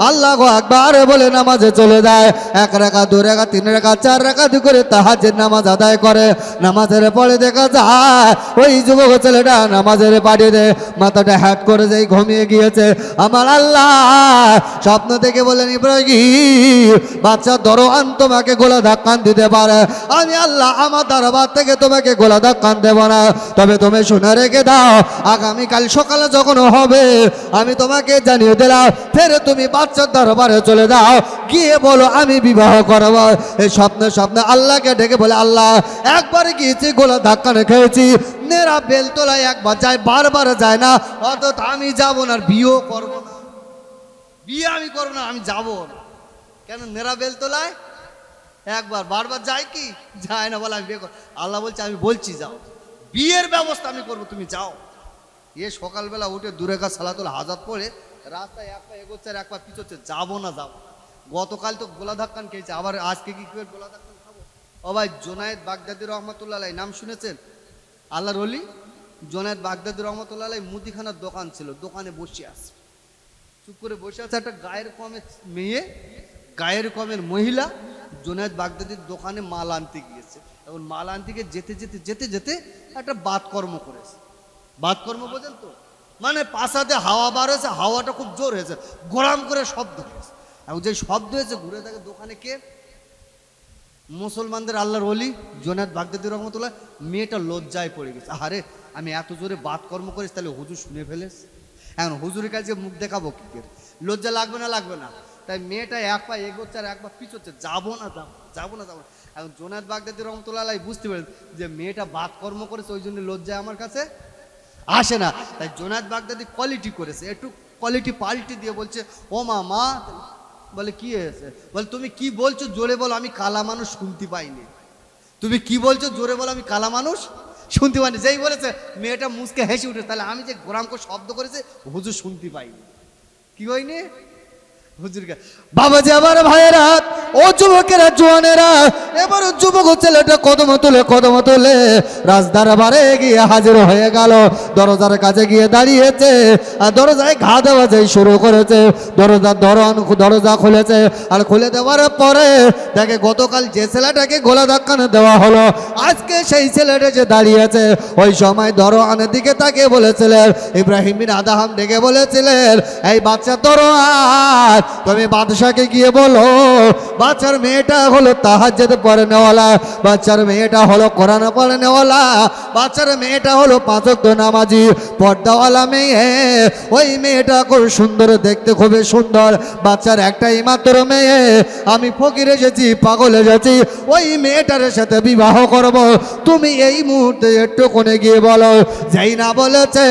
[SPEAKER 1] আল্লাহু আকবার বলে নামাজে চলে যায়। 1 রাকাত 2 রাকাত 3 রাকাত 4 রাকাত করে তাহাজ্জুদ নামাজ আদায় করে। নামাজের পরে দেখা যায় ওই যুবক ছেলেটা নামাজের পাটিতে মাথাটা হ্যাট করে যেই ঘুমিয়ে গিয়েছে। আমার আল্লাহ স্বপ্ন থেকে বলেন, ইব্রাহিম বাচ্চা দরওয়ান তোমাকে গোলা ধাক্কা দিতে পারে, আমি আল্লাহ আমার দরবার থেকে তোমাকে গোলা ধাক্কান দেব না, তবে তুমি শুনে রেখে দাও, আগামীকাল সকালে যখন হবে আমি তোমাকে জানিয়ে দিলাম, ফের তুমি বাচ্চার দরবারে চলে যাও, গিয়ে বলো আমি বিবাহ করব। এই স্বপ্নে আল্লাহকে ডেকে বলে, আল্লাহ একবার গিয়েছি গোলা ধাক্কানে খেয়েছি, নেরা বেলতলায় একবার যায়, বারবার যায় না, অর্থাৎ আমি যাবো না, বিয়েও করবো না, বিয়ে আমি করবো না, আমি যাবো না। কেন? নেরা বেলতলায় একবার, বারবার যায় কি? যায় না, বলে আমি বিয়ে করব। আল্লাহ বলছে আমি বলছি যাও, বিয়ের ব্যবস্থা আমি করবো, তুমি যাও। এ সকালবেলা উঠে 2 রাকাত সালাতুল হাজাত পড়ে রাস্তায় এক পা এগোচ্ছে আর এক পা পিছোচ্ছে, যাবো না যাবো। গতকাল তো গোলা ধাক্কান খেয়েছে, আবার আজকে কি করে গোলা ধাক্কান খাবো? ও ভাই, জুনায়েদ বাগদাদি রহমতুল্লাহ আলাইহি নাম শুনেছেন? আল্লাহর ওলি জুনায়েদ বাগদাদি রহমতুল্লাহ আলাইহি মুদিখানার দোকান ছিল, দোকানে বসে আছে, চুপ করে বসে আছে একটা গায়ের কমের মেয়ে, গায়ের কমের মহিলা জুনায়েদ বাগদাদির দোকানে মাল আনতে গিয়েছে। এখন মাল আনতে গিয়ে যেতে একটা বাতকর্ম করেছে। বাতকর্ম বোঝেন তো? মানে পাশাতে হাওয়া বার হয়েছে, হাওয়াটা খুব জোর হয়েছে, গরম করে শব্দ হয়েছে। এখন যে শব্দ হয়েছে ঘুরে থাকে দোকানে কে? মুসলমানদের আল্লাহর ওলি জুনায়েদ বাগদাদি রহমতুল্লাহ। মেয়েটা লজ্জায় পড়ে গেছে, আরে আমি এত জোরে বাতকর্ম করেছি, তাহলে হুজুর শুনে ফেলেছে, এখন হুজুরের কাছে মুখ দেখাবো কি করে? লজ্জা লাগবে না? তাই মেয়েটা এক পা এগোচ্ছে আর এক পা পিছোচ্ছে, যাবো না। এখন জুনায়েদ বাগদাদি রহমতুল্লাহ আলাইহি বুঝতে পেরেছে যে মেয়েটা বাতকর্ম করেছে, ওই জন্য লজ্জায় আমার কাছে আসে না। তাই জুনায়েদ বাগদাদি কোয়ালিটি করেছে, একটু কোয়ালিটি পাল্টি দিয়ে বলছে, ও মা। বলে কি হয়েছে? বলে তুমি কি বলছো জোরে বলো, আমি কালা মানুষ শুনতে পাইনি। তুমি কি বলছো জোরে বলো, আমি কালা মানুষ শুনতে পাইনি। যেই বলেছে মেয়েটা মুচকে হেসে উঠে, তাহলে আমি যে গোরাম করে শব্দ করেছে হুজুর শুনতে পাইনি, কি হয়নি হুজুরকে? বাবাজি আমার ভাইয়েরা, ও যুবকেরা জোয়ানেরা, এবার যুবক ছেলেটা কদম তুলে রাজদরবারে গিয়ে হাজির হয়ে গেল। দরজার কাছে গিয়ে দাঁড়িয়েছে আর দরজায় ঘা দেওয়া যায় শুরু করেছে। দরজা খুলেছে আর খুলে দেওয়ার পরে দেখে গতকাল যে ছেলেটাকে গোলা ধাক্কানো দেওয়া হলো, আজকে সেই ছেলেটা যে দাঁড়িয়েছে। ওই সময় দরওয়ানের দিকে তাকে বলেছিলেন, ইব্রাহিম বিন আদহাম ডেকে বলেছিলেন, এই বাচ্চা দরওয়ান তুমি বাদশাকে গিয়ে বলো বাচ্চার মেয়েটা হলো তাহাজ্জুদ পড়নেওয়ালা, বাচ্চার মেয়েটা হলো কোরআন পড়নেওয়ালা, বাচ্চার মেয়েটা হলো পাঁচ ওয়াক্ত নামাজি পর্দাওয়ালা মেয়ে। ওই মেয়েটা খুব সুন্দর দেখতে, খুবই সুন্দর, বাচ্চার একটাই মাত্র মেয়ে। আমি ফকির এসেছি, পাগল এসেছি, ওই মেয়েটার সাথে বিবাহ করব। তুমি এই মুহূর্তে একটু কোণে গিয়ে বলো। যেই না বলেছে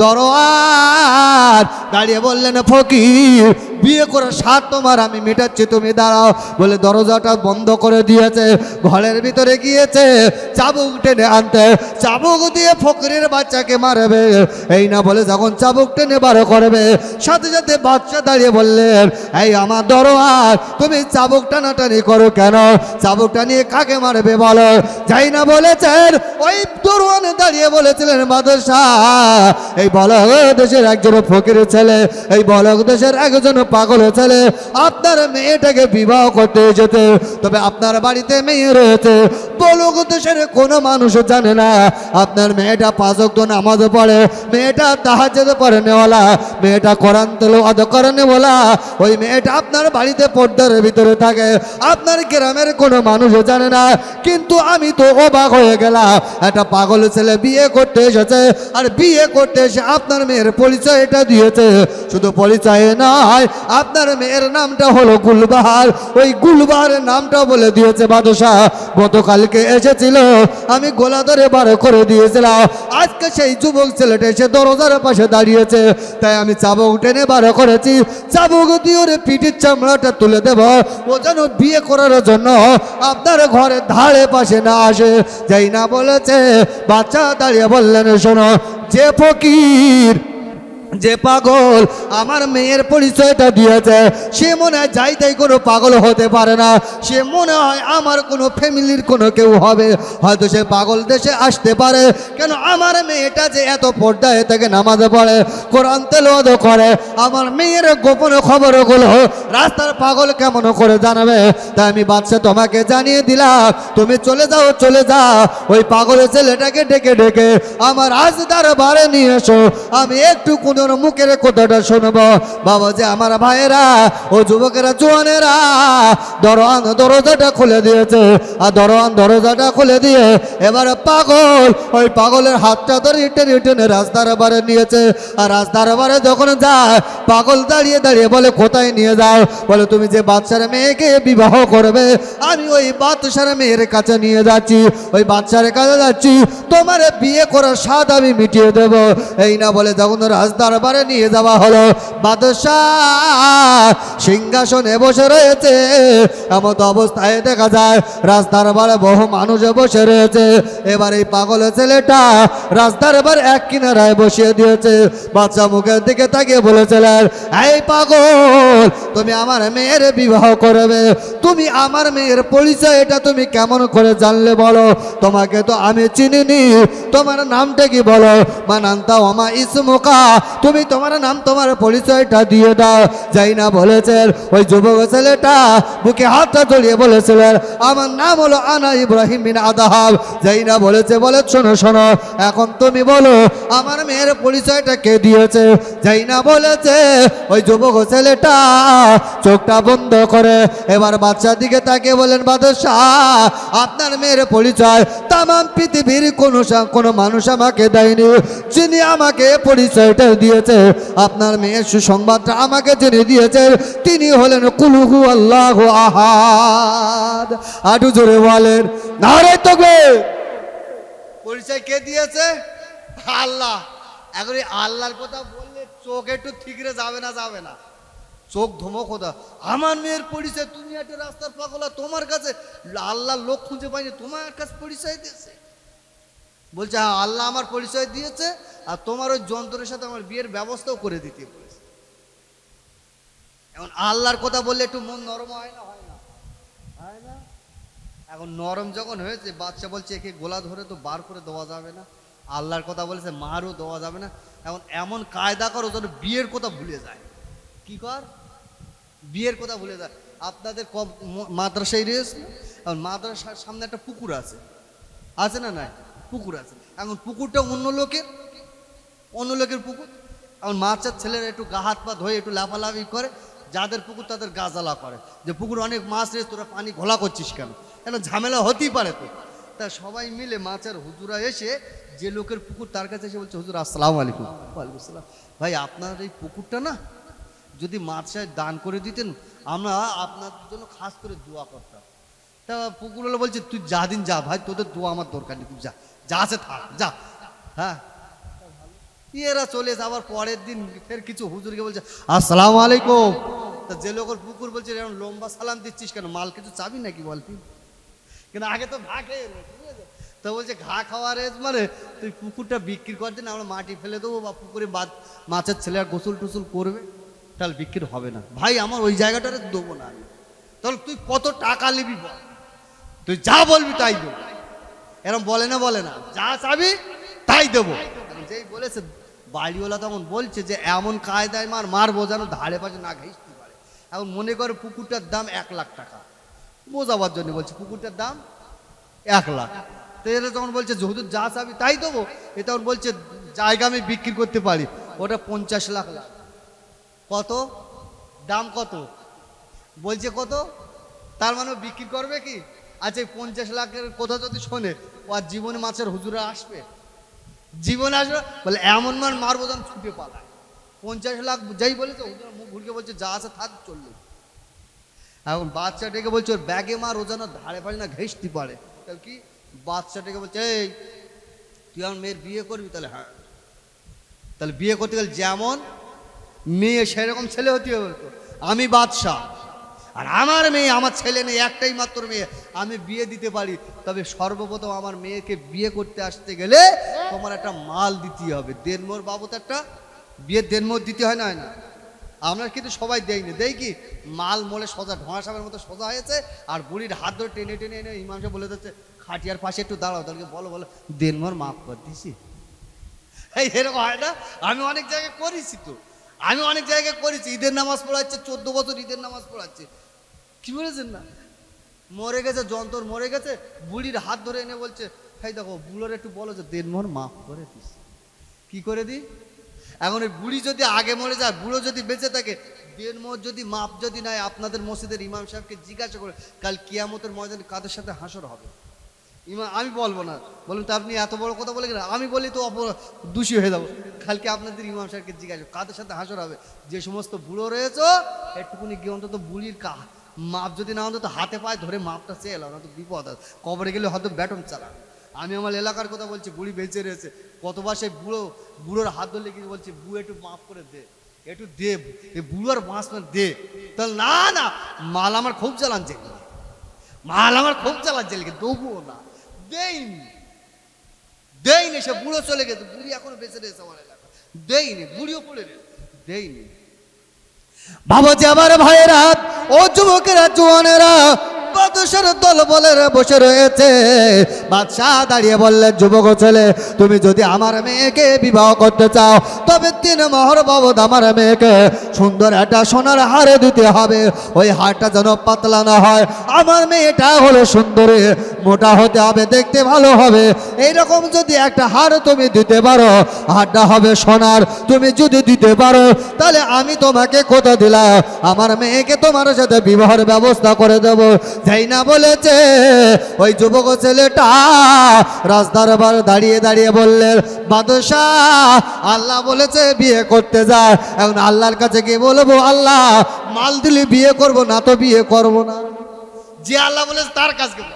[SPEAKER 1] দরওয়ার দাঁড়িয়ে বললেন ফকির বিয়ে করে সাত তোমার আমি মেটাচ্ছি, তুমি দাঁড়াও। বলে দরজাটা বন্ধ করে দিয়েছে, ঘরের ভিতরে গিয়েছে চাবুক টেনে আনতে, চাবুক দিয়ে ফকিরের বাচ্চাকে মারবে। এই না বলে যখন চাবুক টেনে বার করবে, সাথে সাথে বাচ্চা দাঁড়িয়ে বললেন এই আমার দরওয়ার তুমি চাবুক টানাটানি করো কেন? চাবুকটা নিয়ে কাকে মারবে বলো। যাই না বলেছেন ওই দরওয়ানে দাঁড়িয়ে বলেছিলেন বাদশাহ এই বলক দেশের একজন ফকির ছেলে, এই বলক দেশের একজন পাগল ছেলে আপনার মেয়েটাকে বিবাহ করতে যেতে, তবে আপনার বাড়িতে মেয়ে রয়েছে, বলক দেশের কোনো মানুষ জানে না আপনার মেয়েটা পাঁচ ওয়াক্ত নামাজ পড়ে, মেয়েটা তাহাজ্জুদ পড়নেওয়ালা, মেয়েটা কোরআন তেলাওয়াত করেনেওয়ালা, ওই মেয়েটা আপনার বাড়িতে পর্দার ভিতরে থাকে, আপনার গ্রামের কোনো মানুষ জানে না। কিন্তু আমি তো অবাক হয়ে গেলাম, একটা পাগল ছেলে বিয়ে করতে এসেছে, আর বিয়ে করতে এসে আপনার মেয়ের পরিচয়টা দিয়েছে। শুধু পরিচয় নয়, আপনার মেয়ের নামটা হলো গুলবাহার, ওই গুলবাহারের নামটা বলে দিয়েছে বাদশাহ। গতকালকে এসেছিল, আমি গোলা ধরে বার করে দিয়েছিলাম, আজকে সেই যুবক ছেলেটা এসে দরজার পাশে দাঁড়িয়েছে, তাই আমি চাবুক টেনে বার করেছি, চাবুক দিয়ে ওর পিঠির চামড়াটা তুলে দেব, ও যেন বিয়ে করার জন্য আপনার ঘরে ধারে পাশে না আসে। যাই না বলেছে বাচ্চা দাঁড়িয়ে বললেন শোনো, যে ফকির যে পাগল আমার মেয়ের পরিচয়টা দিয়েছে, সে মনে হয় যাই তাই কোনো পাগল হতে পারে না, সে মনে হয় আমার কোনো ফ্যামিলির কোনো কেউ হবে, হয়তো সে পাগল দেশে আসতে পারে। কেন আমার মেয়েটা যে এত পর্দায় থেকে নামাজে পড়ে, কোরআন তেলাওয়াত করে, আমার মেয়ের গোপন খবরগুলো রাস্তার পাগল কেমন করে জানাবে? তাই আমি বাদশা তোমাকে জানিয়ে দিলাম, তুমি চলে যাও, চলে যাও, ওই পাগল ছেলেটাকে ডেকে ডেকে আমার আজ দরবারে নিয়ে এসো, আমি একটু কোন মুখের কথাটা শুনবো। বাবা যে আমার ভাইয়েরা ও যুবকেরা জোয়ানেরা দরওয়ান দরজাটা খুলে দিয়েছে, আর দরওয়ান দরজাটা খুলে দিয়ে এবার পাগল ওই পাগলের হাতটা ধরে টেনে টেনে রাস্তার বারে নিয়েছে। আর রাস্তার বারে যখন যায়, পাগল দাঁড়িয়ে দাঁড়িয়ে বলে কোথায় নিয়ে যাও? বলে তুমি যে বাচ্চার মেয়েকে বিবাহ করবে, আমি ওই বাচ্চার মেয়ের কাছে নিয়ে যাচ্ছি, ওই বাচ্চার কাছে যাচ্ছি, তোমার বিয়ে করার স্বাদ আমি মিটিয়ে দেব। এই না বলে যখন রাস্তার বারে নিয়ে যাওয়া হলো, বাদশাহ সিংহাসনে বসে রয়েছে, এমন অবস্থায় দেখা যায় রাস্তার বারে বহু মানুষ বসে রয়েছে। এবার এই পাগল ছেলেটা রাস্তার বার এক কিনারায় বসিয়ে দিয়েছে। বাচ্চা মুখের দিকে তাকিয়ে বলেছিলেন এই পাগল তুমি আমার মেয়ের বিবাহ করবে, তুমি আমার মেয়ের পরিচয় এটা তুমি কেমন করে জানলে বলো? তোমাকে তো আমি চিনিনি, তোমার নামটা কি বলো? মানান্তা ওমা ইসমুকা, তুমি তোমার নাম তোমার পরিচয়টা দিয়ে দাও। যাই না বলেছেন ওই যুবক ছেলেটা বুকে হাতটা জড়িয়ে বলেছিলেন আমার নাম হলো আনা ইব্রাহিম বিন আদাহাব। যাই না বলেছে বলে শোনো শোনো, এখন তুমি বলো আমার মেয়ের পরিচয়টা কে দিয়েছে? যাই না বলেছে ওই যুবক ছেলেটা চোখটা বন্ধ করে এবার বাচ্চার দিকে তাকে বলেন বাদশাহ আপনার মেয়ের পরিচয় তামাম পৃথিবীর কোনো মানুষ আমাকে দেয়নি, যিনি আমাকে পরিচয়টা দিয়েছে, আপনার মেয়ের সুসংবাদটা আমাকে যিনি দিয়েছেন তিনি হলেন কুলহু আল্লাহু আহাদ। আটু জোরে বলেন নারে তাকবীর। পরিচয় কে দিয়েছে? আল্লাহ। এখন আল্লাহর কথা বললে চোখ একটু ঠিকরে যাবে না? যাবে না, চোখ ধমক হতো। আমার মেয়ের পরিচয়, তুমি একটা রাস্তার পাগলা, তোমার কাছে আল্লাহর লোক খুঁজে পাইনি, তোমার কাছে পরিচয় দিয়েছে। বলছে হ্যাঁ আল্লাহ আমার পরিচয় দিয়েছে, আর তোমার ওই যন্ত্রের সাথে আমার বিয়ের ব্যবস্থাও করে দিতে বলেছে। এখন আল্লাহর কথা বললে একটু মন নরম হয় না? হয় না? হয় না? এখন নরম যখন হয়েছে, বাচ্চা বলছে একে গোলা ধরে তো বার করে দেওয়া যাবে না, আল্লাহর কথা বলেছে মারও দেওয়া যাবে না, এখন এমন কায়দা করো যেন বিয়ের কথা ভুলে যায়। কি কর? বিয়ের কথা ভুলে যায়। আপনাদের মাদ্রাসায় রয়েছে, এখন মাদ্রাসার সামনে একটা পুকুর আছে, আছে না? নাই, পুকুর আছে। এখন পুকুরটা অন্য লোকের পুকুর। এখন বাচ্চার ছেলেরা একটু গা হাত পা ধয়ে একটু লাফালাফি করে, যাদের পুকুর তাদের গাজালা করে যে পুকুর অনেক মাছ রয়েছে, তোরা পানি ঘোলা করছিস কেন, এটা ঝামেলা হতেই পারে তো। তা সবাই মিলে মাছের হুজুরা এসে যে লোকের পুকুর তার কাছে এসে বলছে, হুজুর আসসালামু আলাইকুম। ওয়ালাইকুম আসসালাম। ভাই আপনার এই পুকুরটা না যদি মাছটায় দান করে দিতেন আমরা আপনার জন্য খাস করে দোয়া করতাম। তা পুকুরওয়ালা বলছে, তুই যা দিন যা ভাই, তোদের দোয়া আমার দরকার নেই, তুই যা, যা আছে থাক যা। হ্যাঁ, এরা চলে এসে আবার পরের দিন ফের কিছু হুজুরকে বলছে আসসালামু আলাইকুম। তা যে লোকের পুকুর বলছে এরকম লম্বা সালাম দিচ্ছিস কেন, মাল কিছু চাবি নাকি বলতি, কিন্তু আগে তো ঘা খেয়ে তো বলছে ঘা খাওয়ার মানে তুই পুকুরটা বিক্রি কর দিন, আমরা মাটি ফেলে দেবো বা পুকুরে মাছের ছেলেরা গোসল টুসল করবে, তাহলে বিক্রি হবে না। ভাই আমার ওই জায়গাটারে দেবো না আমি। তাহলে তুই কত টাকা নিবি বল, তুই যা বলবি তাই দেবো। এরকম বলে না, যা চাবি তাই দেবো। যেই বলেছে বাড়িওয়ালা তখন বলছে যে এমন কায়দায় মারবো যেন ধারে পাশে না ঘেঁষতে পারে। এখন মনে করে পুকুরটার দাম 1 লাখ টাকা, বোঝাবার জন্য বলছে পুকুরটার দাম 1 লাখ। তো এরা তখন বলছে যেহেতু যা চাবি তাই দেবো। এ তখন বলছে জায়গা আমি বিক্রি করতে পারি, ওটা 50 লাখ লাখ। কত দাম, কত বলছে, কত, তার মানে বিক্রি করবে কি? আচ্ছা এই 50 লাখের কথা যদি শোনে ও আর জীবনে মাছের হুজুরা আসবে, জীবনে আসবে? বলে এমন মারবো যেন ছুটে পালায়। 50 লাখ যাই বলেছে, হুজুর মুখ ঘুরকে বলছে যা আছে থাক চললো। এখন বাচ্চাটাকে বলছে ওর ব্যাগে মার, ও যেন ধারে পারে না ঘেঁষতে পারে। তাহলে কি বাচ্চাটাকে বলছে এই তুই আমার মেয়ের বিয়ে করবি? তাহলে হ্যাঁ। তাহলে বিয়ে করতে গেলে যেমন মেয়ে সেরকম ছেলে হতে হবে তো। আমি বাদশাহ আর আমার মেয়ে, আমার ছেলে নেই, একটাই মাত্র মেয়ে, আমি বিয়ে দিতে পারি। তবে সর্বপ্রথম আমার মেয়েকে বিয়ে করতে আসতে গেলে তোমার একটা মাল দিতে হবে, দেনমোর বাবদ একটা বিয়ের দেনমোর দিতে হয় না? আমরা কিন্তু সবাই দেইনি, দেই কি মাল মোলে সোজা ঢোঁয়া সাপের মতো সোজা হয়েছে, আর বুড়ির হাত ধরে টেনে টেনে এনে ইমাম সাহেব বলে দিচ্ছে খাটিয়ার পাশে একটু দাঁড়াও, তাদেরকে বলো দেনমোর মাফ করে দিছি। এই এরকম হয় না? আমি অনেক জায়গায় করেছি তো, আমি অনেক জায়গায় করেছি। ঈদের নামাজ পড়াচ্ছে, 14 বছর ঈদের নামাজ পড়াচ্ছে, কি বলেছেন না, মরে গেছে যন্তর, মরে গেছে, বুড়ির হাত ধরে এনে বলছে এই দেখো বুড়োর একটু বলো যে দেনমোর মাফ করে দিস। কি করে দিই? এখন ওই বুড়ি যদি আগে মরে যায়, বুড়ো যদি বেঁচে থাকে, দেনমোর যদি মাপ যদি নাই, আপনাদের মসজিদের ইমাম সাহেবকে জিজ্ঞাসা করে কাল কিয়ামতের ময়দানে কাদের সাথে হাসর হবে। ইমাম আমি বলবো না, বলুন তো আপনি এত বড় কথা বলে গেলেন, আমি বলি তো দোষী হয়ে যাবো। কালকে আপনাদের ইমাম সাহেবকে জিজ্ঞাসা কাদের সাথে হাসর হবে। যে সমস্ত বুড়ো রয়েছে একটুকুনি গিয়ে অন্তত বুড়ির মাপ যদি না অন্তত হাতে পায়ে ধরে মাপটা চেয়ে এলাম না তো বিপদ আছে, কবরে গেলে হয়তো ব্যাটন চালা। আমি আমার এলাকার কথা বলছি, বুড়ি বেঁচে রয়েছে, কতবার সেই বুড়োর হাত ধরলে কি বলছে বুড়ো একটু মাফ করে দে, একটু দে, বুড়োর বাঁশ দে। তাহলে না মাল আমার খুব জ্বালান জেলে, মাল আমার খুব জ্বালান জেলকে দেবো না, দেইনি। সে বুড়ো চলে গেছে, বুড়ি এখনো বেঁচে রয়েছে আমার এলাকা, দেইনি, বুড়িও পড়ে রয়েছে, দেইনি। বাবাজি আমার ভাইয়েরা, ও যুবকেরা, জোয়ানেরা, বাদশার দল বলে বসে রয়েছে। বাদশাহ দাঁড়িয়ে বললেন, যুবক ছেলে তুমি যদি আমার মেয়েকে বিবাহ করতে চাও তবে 3 মোহর বাবদ আমার মেয়েকে সুন্দর একটা সোনার হারে দিতে হবে। ওই হারটা যেন পাতলা না হয়, আমার মেয়েটা হলো সুন্দরী, মোটা হতে হবে, দেখতে ভালো হবে। এইরকম যদি একটা হার তুমি দিতে পারো, হারটা হবে সোনার, তুমি যদি দিতে পারো তাহলে আমি তোমাকে কথা দিলাম আমার মেয়েকে তোমার সাথে বিবাহের ব্যবস্থা করে দেবো। যাই না বলেছে ওই যুবক ছেলেটা রাজদরবার দাঁড়িয়ে দাঁড়িয়ে বললেন, বাদশাহ আল্লাহ বলেছে বিয়ে করতে যায়, এখন আল্লাহর কাছে গিয়ে বলবো আল্লাহ মাল দিলে বিয়ে করব, না তো বিয়ে করব না। যে আল্লাহ বলেছে তার কাছে বল।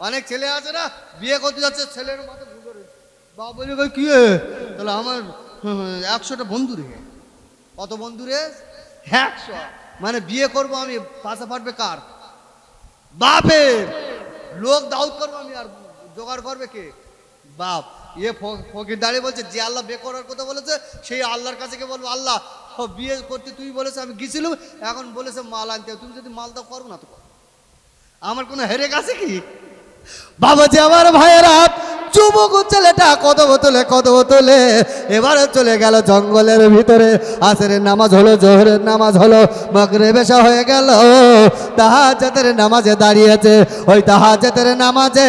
[SPEAKER 1] অনেক ছেলে আছে না বিয়ে করতে যাচ্ছে, ছেলের মাথা ঘুরে বাবা বলি কি তাহলে আমার 100টা বন্ধু রে। কত বন্ধু রে? 100। মানে বিয়ে করব আমি, পাশা ফাটবে কার? বাপের। লোক দাউদ করবো আমি, আর জোগাড় করবে কে? বাপ। ফকির দাঁড়িয়ে বলছে যে আল্লাহ বিয়ে করার কথা বলেছে সেই আল্লাহর কাছে গিয়ে বলবো আল্লাহ বিয়ে করতে তুই বলেছে, আমি গেছিলাম, এখন বলেছে মাল আনতে, তুমি যদি মাল দাও করবো না তো আমার কোনো হেরে গেছে কি? বাবাজি আমার ভাইয়েরা, যুবক ছেলেটা কদম তোলে এবারে চলে গেল জঙ্গলের ভিতরে। আসরের নামাজ হলো, জোহরের নামাজ হলো, মাগরিব এশা হয়ে গেল, তাহাজ্জুদের নামাজে দাঁড়িয়েছে। ওই তাহাজ্জুদের নামাজে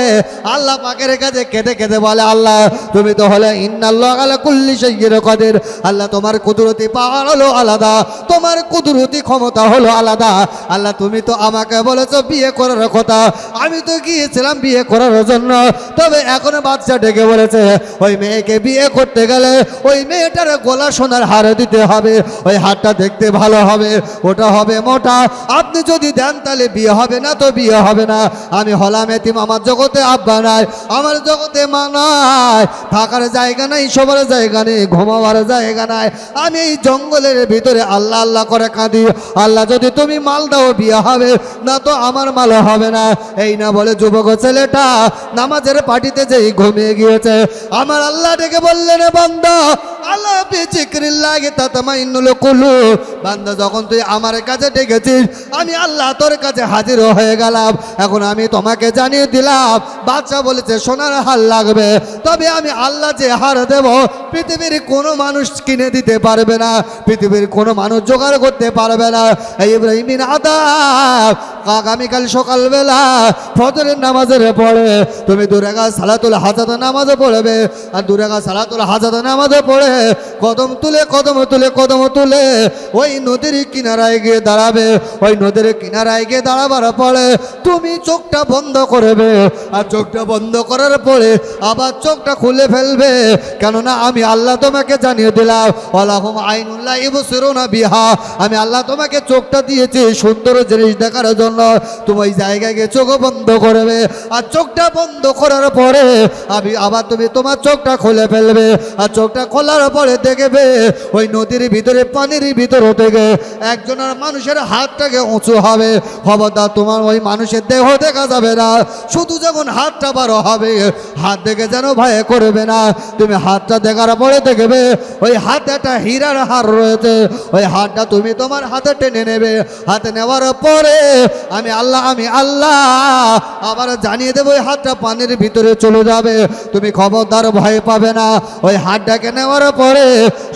[SPEAKER 1] আল্লাহ পাকের কাছে কেঁদে কেঁদে বলে, আল্লাহ তুমি তো হলে ইন্নাল্লাহু আলা কুল্লি শাইইন কাদির। আল্লাহ তোমার কুদরতি পাওয়ার হলো আলাদা, তোমার কুদরতি ক্ষমতা হলো আলাদা। আল্লাহ তুমি তো আমাকে বলেছো বিয়ে করার কথা, আমি তো গিয়েছিলাম বিয়ে করার জন্য, তবে এখন বাচ্চা ডেকে বলেছে ওই মেয়েকে বিয়ে করতে গেলে ওই মেয়েটার গলা সোনার হার দিতে হবে, ওই হারটা দেখতে ভালো হবে, ওটা হবে মোটা, আপনি যদি দেন তাহলে বিয়ে হবে না তো বিয়ে হবে না। আমি হলাম এতিম, আমার জগতে আব্বা নাই, আমার জগতে মা নাই, থাকার জায়গা নাই, সবার জায়গা নেই, ঘুমাবার জায়গা নাই, আমি এই জঙ্গলের ভিতরে আল্লাহ আল্লাহ করে কাঁদি। আল্লাহ যদি তুমি মাল দাও বিয়ে হবে, না তো আমার মাল হবে না। এই না বলে যুবক ছেলেটা নামাজের পার্টিতে যেই ঘুমিয়ে গিয়েছে, আমার আল্লাহ ডেকে বললেন, বান্দা আল্লাহ বিজিক্রিল্লাহি তাতমাইন্নুল কুলুব, বান্দা যখন তুই আমার কাছে ডেকেছিস আমি আল্লাহ তোর কাছে হাজির হয়ে গেলাম। এখন আমি তোমাকে জানিয়ে দিলাম, বাচ্চা বলেছে সোনার হার লাগবে, তবে আমি আল্লাহ যে হার দেব পৃথিবীর কোনো মানুষ কিনে দিতে পারবে না, পৃথিবীর কোনো মানুষ জোগাড় করতে পারবে না। এই ইব্রাহিমিন আদাব আগামীকাল সকালবেলা ফজরের নামাজের পড়ে তুমি 2 রাকাত সালাতুল হাজাত নামাজ পড়বে, আর 2 রাকাত সালাতুল হাজাত নামাজ পড়ে কদম তুলে ওই নদীর কিনারায় গিয়ে দাঁড়াবে। ওই নদীর কিনারায় গিয়ে দাঁড়াবার পরে তুমি চোখটা বন্ধ করবে, আর চোখটা বন্ধ করার পরে আবার চোখটা খুলে ফেলবে, কেননা আমি আল্লাহ তোমাকে জানিয়ে দিলাম ওয়ালাহুম আইনুল্লাহ ইবসিরুনা বিহা, আমি আল্লাহ তোমাকে চোখটা দিয়েছি সুন্দর জিনিস দেখার জন্য। তুমি ওই জায়গায় গিয়ে চোখ বন্ধ করবে, আর চোখটা বন্ধ করার পরে আমি আবার তুমি তোমার চোখটা খুলে ফেলবে, আর চোখটা খোলার পরে দেখবে ওই নদীর ভিতরে পানির ভিতর থেকে একজনের মানুষের হাতটাকে উঁচু হবে। খবরদার তোমার ওই মানুষের দেহ দেখা যাবে না, শুধু যখন হাতটা বারো হবে হাত দেখে যেন ভয় করবে না। তুমি হাতটা দেখার পরে দেখবে ওই হাতে একটা হীরার হার রয়েছে, ওই হাতটা তুমি তোমার হাতে টেনে নেবে। হাতে নেওয়ার পরে আমি আল্লাহ আবার জানিয়ে দেবো ওই হাতটা পানির ভিতরে চলে যাবে, তুমি খবরদার ভয় পাবে না। ওই হাতটাকে নেওয়ার পরে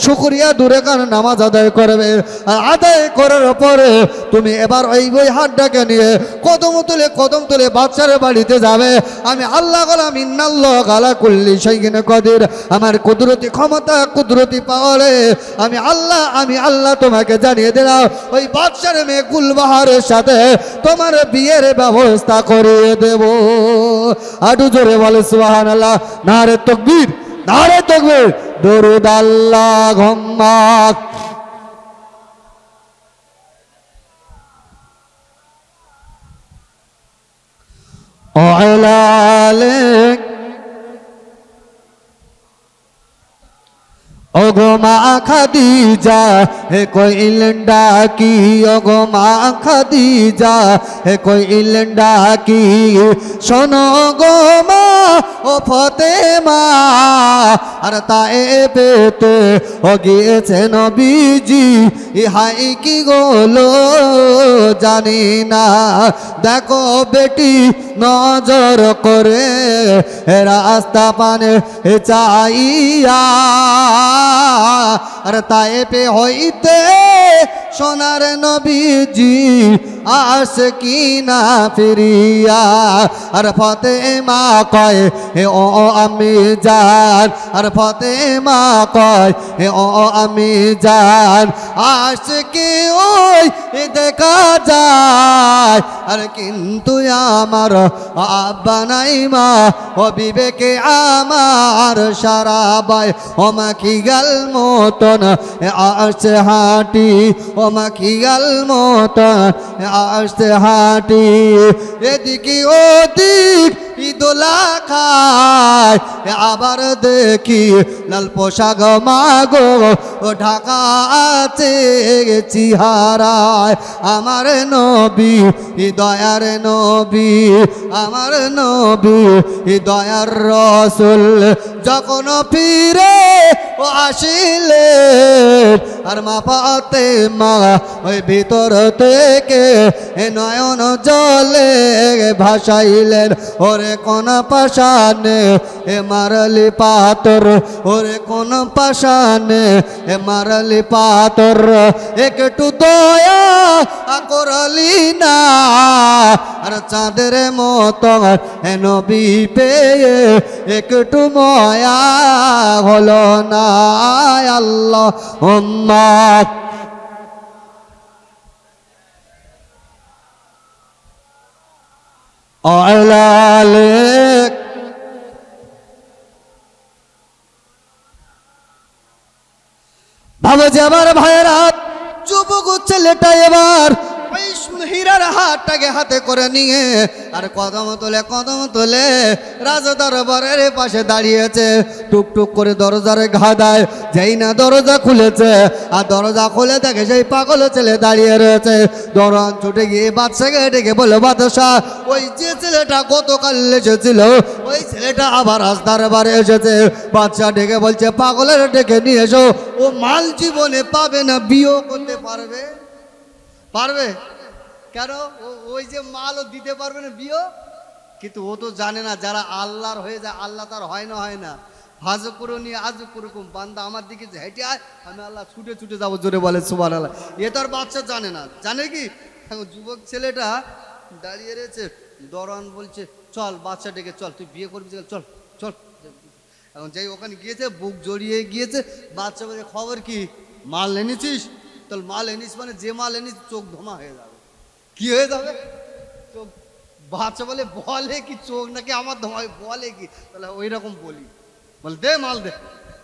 [SPEAKER 1] শুকরিয়া দূরে কার নামাজ আদায় করবে, আর আদায় করার পরে তুমি এবার ওই হাতটাকে নিয়ে কদম তুলে বাচ্চার বাড়িতে যাবে। আমি আল্লাহ গলাম ইন্নাল্লাহু আলা কুল্লি শাইইন কাদির, আমার কুদরতি ক্ষমতা কুদরতি পাওয়ারে আমি আল্লাহ তোমাকে জানিয়ে দিলাম ওই বাচ্চার মেয়ে গুলবাহারের সাথে তোমার বিয়ের ব্যবস্থা করিয়ে দেব। আরো জোরে বলে সুবহানাল্লাহ, নারে তাকবীর, নারে তাকবীর, দরুদ আল্লাহুম্মা। ওগো মা খাদিজা হে কইলেন ডাকি, ওগো মা খাদিজা হে কইলেন ডাকি, শোনো গো মা ও ফতেমা, আর তায়েফেতে ও গিয়েছে নবীজি, ইহাই কি গোলো জানি না। দেখো বেটি নজর করে রাস্তা পানে চাইয়া, আর তায়েফে হইতে সোনার নবীজি আসে কি না ফিরিয়া। আর ফতেমা কয় হে ও আমি জান, আর ফতেমা কয় হে ও আমি জান, আসে কি ওই দেখা যায়, আর কিন্তু আমার আব্বা নাই মা, ও বিবেকে আমার সারা বাই, ও মা কি গাল মতন আসছে হাঁটি, ও মা কি গাল মতন আসছে হাঁটি, এদিকে ওদিক দোলা খায়, আবার দেখি লাল পোশাক মাগো ঢাকা আছে চেহারায়। আমার নবী দয়ার নবী, আমার নবী দয়ার রসুল, যখন ফিরে ও আসিলে আর মা ফাতেমা ওই ভিতর থেকে নয়ন জলে ভাসাইলেন। ওরে কোন পাশানে এ মারলি পাথর, ওরে কোন পাশানে এ মারলি পাথর, একটু দয়া করলি না আর চাঁদের মতো নবী পেয়ে একটু ময়া হলো না। আল্লাহ আলালেক। বাবাজি আমার ভাইয়েরা, যুবক ছেলেটা এবার ওই হীরার হাতটাকে হাতে করে নিয়ে আর কদম তোলে রাজা দরবারের পাশে দাঁড়িয়েছে। টুকটুক করে দরজারে ঘা দেয়, যেই না দরজা খুলেছে আর দরজা খুলে দেখে সেই পাগল ছেলে দাঁড়িয়ে রয়েছে। দরওয়ান ছুটে গিয়ে বাদশাকে ডেকে বলল, বাদশাহ ওই যে ছেলেটা গতকাল এসেছিল ওই ছেলেটা আবার আজ দরবারে এসেছে। বাদশাহ ডেকে বলছে, পাগলের ডেকে নিয়ে এসো, ও মাল জীবনে পাবে না, বিয়েও করতে পারবে পারবে কেন? ওই যে মালও দিতে পারবে না বিয়েও। কিন্তু ও তো জানে না যারা আল্লাহর হয়ে যায় আল্লাহ তার হয় না। হাজু করুনি আজু করুকুম, বান্দা আমার দিকে যে হেঁটে আয়, আমি আল্লাহ ছুটে ছুটে যাবো, জোরে বলে সুবহানাল্লাহ। এ তার বাচ্চা জানে না, জানে কি? এখন যুবক ছেলেটা দাঁড়িয়ে রয়েছে, দরওয়ান বলছে চল বাচ্চা ডেকে চল, তুই বিয়ে করবি, চল চল। এখন যাই ওখানে গিয়েছে, বুক জড়িয়ে গিয়েছে। বাচ্চা বলে, খবর কি, মাল এনেছিস? তাহলে মাল এনেছিস মানে যে মাল এনেছিস চোখ ধোমা হয়ে যাবে। কি হয়ে যাবে? চোখ। বাচ্চা বলে, বলে কি চোখ নাকি আমার ধোমা, বলে কি? তাহলে ওই রকম বলি, বলে দে মাল দে।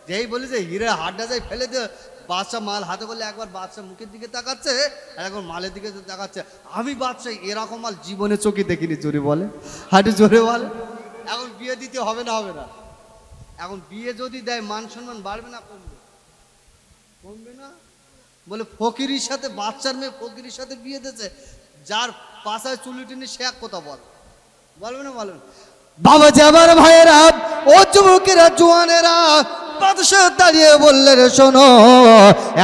[SPEAKER 1] যেই বলি যে হিরে হাড্ডা যাই ফেলে দে, বাচ্চা মাল হাতে বলে একবার বাচ্চা মুখের দিকে তাকাচ্ছে আর একবার মালের দিকে তাকাচ্ছে। আমি বাচ্চা এরকম মাল জীবনে চোখে দেখিনি, জোরে বলে, হাঁটু জোরে বলে। এখন বিয়ে দিতে হবে না? এখন বিয়ে যদি দেয় মান সম্মান বাড়বে না কমবে? কমবে না। বলে ফকিরির সাথে, বাচ্চার মেয়ে ফকিরির সাথে বিয়ে দিয়েছে, যার পাশায় চুলিটিনি সে এক কথা বলবে না? বাবাজি আমার ভাইয়েরা, ও যুবকেরা, জোয়ানেরা, বাদশাহ দাঁড়িয়ে বললেন, শোনো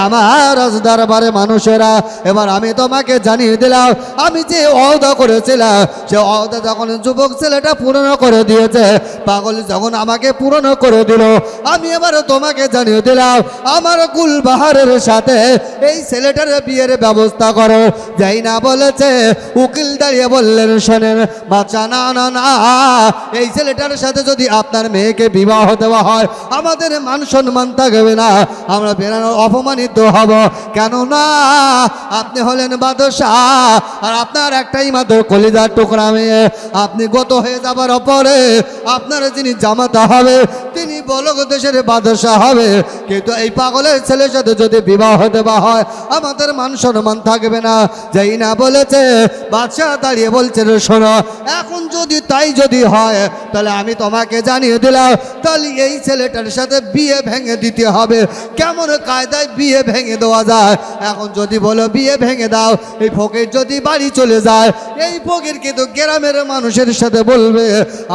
[SPEAKER 1] আমার দরবারে মানুষেরা, এবার আমি তোমাকে জানিয়ে দিলাম, আমি যে ওয়াদা করেছিলাম সে ওয়াদা যখন যুবক ছেলেটা পূরণ করে দিয়েছে, পাগল যখন আমাকে পূরণ করে দিল, আমি এবার তোমাকে জানিয়ে দিলাম আমার গুলবাহারের সাথে এই ছেলেটার বিয়ের ব্যবস্থা করো। যাই না বলেছে, উকিল দাঁড়িয়ে বললেন, শোনেন বাচ্চা, না না না, এই ছেলেটার সাথে যদি আপনার মেয়েকে বিবাহ দেওয়া হয় আমাদের মান সম্মান থাকবে না, আমরা বেরানো অপমানিত হব। কেননা আপনি হলেন বাদশাহ আর আপনার একটাই মাত্র কলিজার টুকরা মেয়ে। আপনি গত হয়ে যাবার পরে আপনার যিনি জামাতা হবে তিনি বলক দেশের বাদশাহ হবে। কিন্তু এই পাগলের ছেলের সাথে যদি বিবাহ দেওয়া হয় আমাদের মান সম্মান থাকবে না। যেই না বলেছে, বাদশাহ দাঁড়িয়ে বলছেন, শোনো এখন যদি তাই যদি হয় তাহলে আমি তোমাকে জানিয়ে দিলাম, তাহলে এই ছেলেটার সাথে বিয়ে ভেঙে দিতে হবে। কেমন কায়দায় বিয়ে ভেঙে দেওয়া যায়? এখন যদি বলো বিয়ে ভেঙে দাও, এই ফকির যদি বাড়ি চলে যায়, এই ফকির কিন্তু গ্রামের মানুষের সাথে বলবে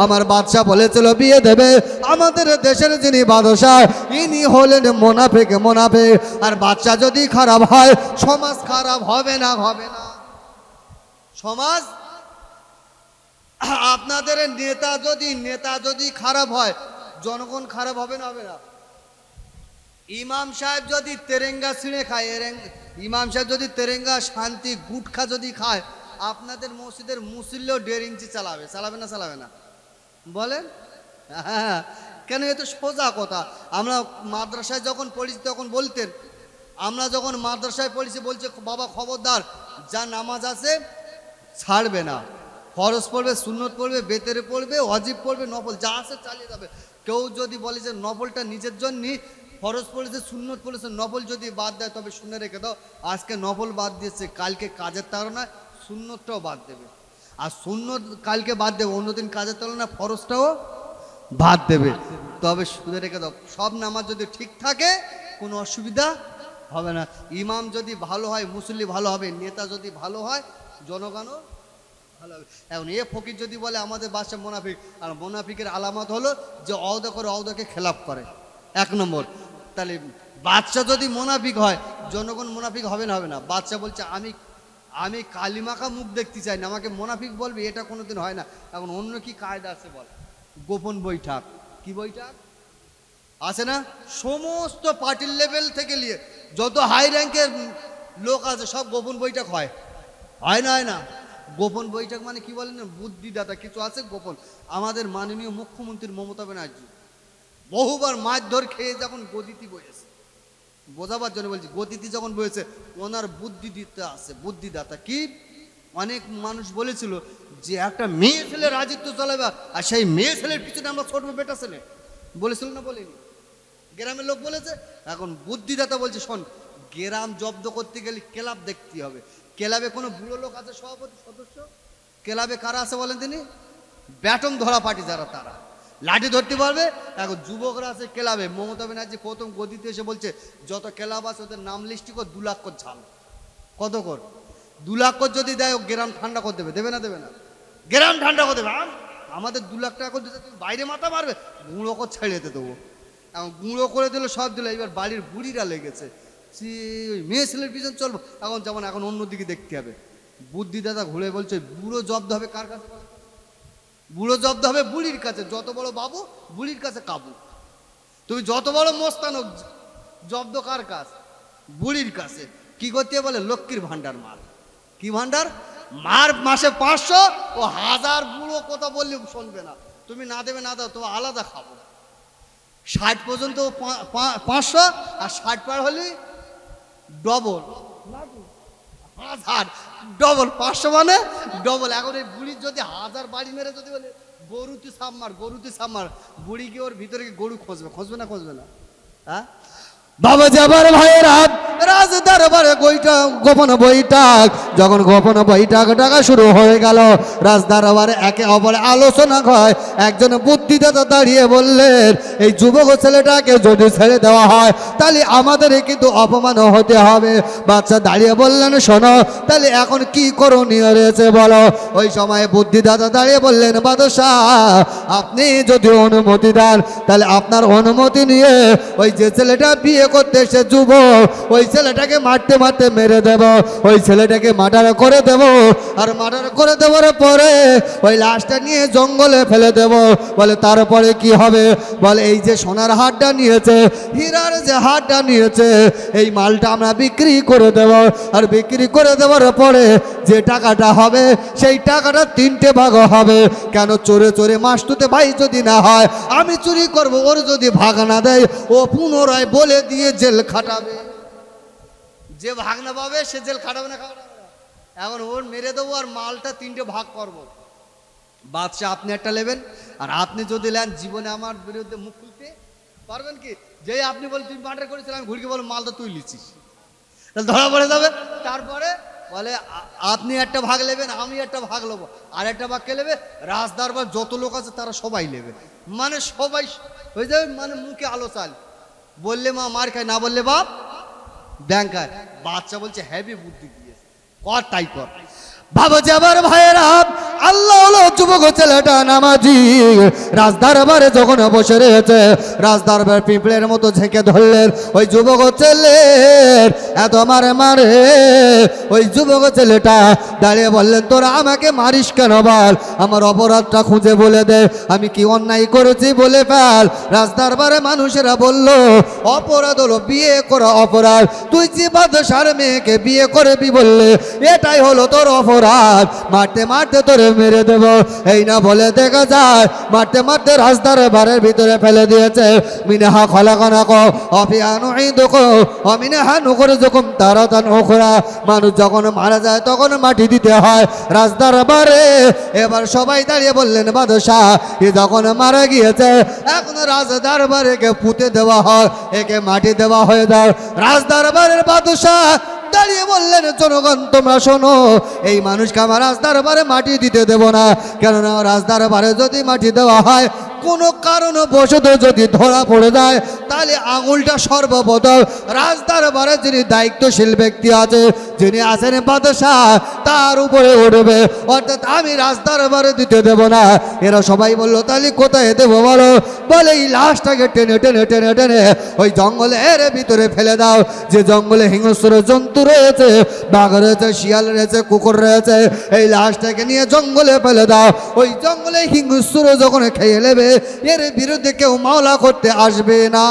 [SPEAKER 1] আমার বাদশাহ বলেছিল বিয়ে দেবে, আমাদের দেশের যিনি বাদশাহ ইনি হলেন মোনাফেক। আর বাচ্চা যদি খারাপ হয় সমাজ খারাপ হবে না? সমাজ, আপনাদের নেতা যদি খারাপ হয় জনগণ খারাপ হবে না? ইমাম সাহেব যদি তেরেঙ্গা ছিঁড়ে খায়, ইমাম সাহেব যদি তেরেঙ্গা, শান্তি, গুটখা যদি খায়, আপনাদের মসজিদের মুসল্লিও 1.5 ইঞ্চি চালাবে না? বলেন হ্যাঁ। কেন? এ তো সোজা কথা। আমরা মাদ্রাসায় যখন পড়েছি তখন বলতেন, আমরা যখন মাদ্রাসায় পড়েছি বলছে, বাবা খবরদার, যা নামাজ আছে ছাড়বে না, ফরজ পড়বে, সুন্নত পড়বে, বেতেরে পড়বে, ওয়াজিব পড়বে, নফল যা আছে চালিয়ে যাবে। কেউ যদি বলে যে নফলটা নিজের জন্য, ফরজ পড়েছে, সুন্নত পড়েছে, নফল যদি বাদ দেয় তবে শুনে রেখে দাও, আজকে নফল বাদ দিয়েছে, কালকে কাজের তাড়নায় সুন্নতটাও বাদ দেবে। আর সুন্নত কালকে বাদ দেবে, অন্যদিন কাজের তাড়নায় ফরজটাও বাদ দেবে। তবে শুনে রেখে দাও, সব নামাজ যদি ঠিক থাকে কোনো অসুবিধা হবে না। ইমাম যদি ভালো হয় মুসল্লি ভালো হবে, নেতা যদি ভালো হয় জনগণও ভালো হবে। এখন এ ফকির যদি বলে আমাদের বাদশা মুনাফিক, আর মুনাফিকের আলামত হলো যে ওয়াদা করে ওয়াদাকে খেলাফ করে, 1 নম্বর। তাহলে বাদশা যদি মুনাফিক হয়, জনগণ মুনাফিক হবে না? হবে না? বাদশা বলছে আমি কালিমাখা মুখ দেখতে চাই না, আমাকে মুনাফিক বলবে, এটা কোনোদিন হয় না। এখন অন্য কি কায়দা আছে বল? গোপন বৈঠক। কি বৈঠক আছে না? সমস্ত পার্টির লেভেল থেকে নিয়ে যত হাই র্যাঙ্কের লোক আছে সব গোপন বৈঠক হয়। হয় না? হয় না? গোপন বৈঠক মানে কি বলেন? বুদ্ধিদাতা কিছু আছে গোপন। আমাদের মাননীয় মুখ্যমন্ত্রী মমতা ব্যানার্জি বহুবার মারধর খেয়ে যখন গদিতে বসেছে, বোঝাবার জন্য বলছি, গদিতে যখন বসেছে, ওনার বুদ্ধিদিতে আছে, বুদ্ধিদাতা। কি অনেক মানুষ বলেছিল যে একটা মেয়ে ছেলে রাজত্ব চালাবে, আর সেই মেয়ে ছেলের পিছনে আমরা ছোটবো বেটা ছেলে, বলেছিল না? বলেনি? গ্রামের লোক বলেছে। এখন বুদ্ধিদাতা বলছে, শোন, গ্রাম জব্দ করতে গেলে ক্লাব দেখতে হবে। ক্লাবে কোনো বুড়ো লোক আছে সভাপতি সদস্য? ক্লাবে কারা আছে বলেন তিনি? ব্যাটম ধরা পার্টি যারা, তারা লাঠি ধরতে পারবে। এখন যুবকরা আছে ক্লাবে। মমতা ব্যানার্জি প্রথম গদিতে এসে বলছে, যত ক্লাব আছে ওদের নাম লিস্টি কর, 2 লাখ কর ঝাল। কত কর? 2 লাখ কর যদি দেয়, ও গ্রাম ঠান্ডা করে দেবে। দেবে না? দেবে না? গ্রাম ঠান্ডা করে দেবে। আমাদের 2 লাখ টাকা করে দিতে তুমি বাইরে মাথা মারবে? গুঁড়ো কর ছেড়ে দিতে দেবো। এখন গুঁড়ো করে দিল, সব দিল। এবার বাড়ির বুড়িরা লেগেছে, ওই মেয়ে ছেলের পিছন চলবো। এখন যেমন এখন অন্যদিকে দেখতে হবে। বুদ্ধিদাতা ঘুরে বলছে, বুড়ো জব্দ হবে কার কাছে? বুড়ো জব্দ হবে বুড়ির কাছে। যত বড় বাবু, বুড়ির কাছে কাবু। তুমি যত বড় মোস্তানক, জব্দ কার কাছে? বুড়ির কাছে। কি করতে বলে? লক্ষ্মীর ভান্ডার মাল। কি ভান্ডার? মার মাসে 500, ও 1000 বুড়ো কথা বললে শুনবে না। তুমি না দেবে না দাও, তো আলাদা খাবো। 60 পর্যন্ত 500, আর 60 পার হলে ডবল 1000, ডবল 500 মানে ডবল। এখন এই বুড়ির যদি 1000 বাড়ি মেরে যদি বলে গরুতে সাবমার, গরুতে সাবমার, বুড়ি গিয়ে ওর ভিতরে গরু খুঁজবে? খুঁজবে না? খুঁজবে না? হ্যাঁ বাবা যাবার ভাইয়েরা, রাজ দরবারে গোপন বৈঠক। যখন গোপন বৈঠক ডাকা শুরু হয়ে গেল, রাজ দরবারে একে অপরে আলোচনা হয়। একজন বুদ্ধিদাতা দাঁড়িয়ে বললেন, এই যুবক ছেলেটাকে যদি ছেড়ে দেওয়া হয় তাহলে আমাদের কিন্তু অপমান হতে হবে। বাচ্চা দাঁড়িয়ে বললেন, শোনো, তাহলে এখন কি করণীয় রয়েছে বলো। ওই সময় বুদ্ধিদাতা দাঁড়িয়ে বললেন, বাদশাহ, আপনি যদি অনুমতি দেন তাহলে আপনার অনুমতি নিয়ে ওই যে ছেলেটা বিয়ে করতে এসে যুবক, ওই ছেলেটাকে মারতে মারতে মেরে দেব। ওই ছেলেটাকে মার্ডার করে দেব, আর মার্ডার করে দেওয়ার পরে ওই লাশটা নিয়ে জঙ্গলে ফেলে দেব। বলে তারপরে কি হবে? বলে এই যে সোনার হারটা নিয়েছে, হীরার যে হারটা নিয়েছে, এই মালটা আমরা বিক্রি করে দেব। আর বিক্রি করে দেওয়ার পরে যে টাকাটা হবে, সেই টাকাটা 3টে ভাগ হবে। কেন? চোরে চোরে মাসতুতে ভাই যদি না হয়, আমি চুরি করব, ওর যদি ভাগ না দেয়, ও পুনরায় বলে দিয়ে জেল খাটাবে। যে ভাগ না পাবে সে জেল খাটাবে না? খাটাবে না? এখন ওর মেরে দেবো, আর মালটা 3টে ভাগ করব। বাদশাহ আপনি একটা নেবেন, আর আপনি যদি নেন, জীবনে আমার বিরুদ্ধে মুখ খুলতে পারবেন কি? যে আপনি বল তুই মার্ডার করেছিস, আমি ঘুরকে বল মালটা তুই লিছিস, তাহলে ধরা পড়ে যাবে। তারপরে বলে আপনি একটা ভাগ নেবেন, আমি একটা ভাগ নেবো। আর একটা ভাগ কে নেবে? রাজদরবার যত লোক আছে তারা সবাই নেবে। মানে সবাই হয়ে যাবে, মানে মুখে আলো চাল। বললে মা মার খায়, না বললে বাপ ব্যাংকায়। বাচ্চা বলছে হেভি বুদ্ধি দিয়েছে, কর তাই কর। বাবা যাবার ভাইয়েরা, আল্লাহ হলো যুবক ছেলেটা নামাজি। রাজদরবারে যখন বসে রয়েছে, রাজদরবার পিঁপড়ের মতো ঝেঁকে ধরলেন ওই যুবক ছেলের এত মারে মারে। ওই যুবক ছেলেটা দাঁড়িয়ে বললেন, তোরা আমাকে মারিস কেন বল? আমার অপরাধটা খুঁজে বলে দে, আমি কি অন্যায় করেছি বলে ফেল। রাজদরবারে মানুষেরা বলল, অপরাধ হলো বিয়ে করা অপরাধ। তুই যে বাদশার মেয়েকে বিয়ে করবি বললে, এটাই হলো তোর অপরাধ। মারতে মারতে তোরে মেরে দেব। এই না বলে দেখা যায়, মারতে মারতে রাজদরবারের ভিতরে ফেলে দিয়েছে। মিনহা খলাকনাকুম ওয়া ফিহা নুঈদুকুম ওয়া মিনহা নুখরিজুকুম তারাতান উখরা। মানুষ যখন মারা যায় তখন মাটি দিতে হয় রাজদরবারে। এবার সবাই দাঁড়িয়ে বললেন, বাদশাহ, এ যখন মারা গিয়েছে, এখন রাজদরবারে কে পুঁতে দেওয়া হয়, একে মাটি দেওয়া হয়ে যায়। রাজদরবারের বাদশাহ দাঁড়িয়ে বললেন, জনগণ তোমরা শোনো, এই মানুষকে আমার রাজদরবারে মাটি দিতে দেব না। কেননা রাজদরবারে যদি মাটি দেওয়া হয়, কোনো কারণবশত যদি ধরা পড়ে যায়, তাহলে আঙুলটা সর্বপ্রথম রাজদরবারে যিনি দায়িত্বশীল ব্যক্তি আছে, যিনি আছেন বাদশাহ, তার উপরে উঠবে। অর্থাৎ আমি রাজদরবারে দিতে দেব না। এরা সবাই বললো তাহলে কোথায় দেবো বলো? বলে এই লাশটাকে টেনে টেনে টেনে টেনে ওই জঙ্গলের ভিতরে ফেলে দাও। যে জঙ্গলে হিংস্র জন্তু রয়েছে, বাঘ রয়েছে, শিয়াল রয়েছে, কুকুর রয়েছে, এই লাশটাকে নিয়ে জঙ্গলে ফেলে দাও। ওই জঙ্গলে হিংস্র যখন খেয়ে নেবে, এর বিরুদ্ধে কেউ মামলা করতে আসবে না।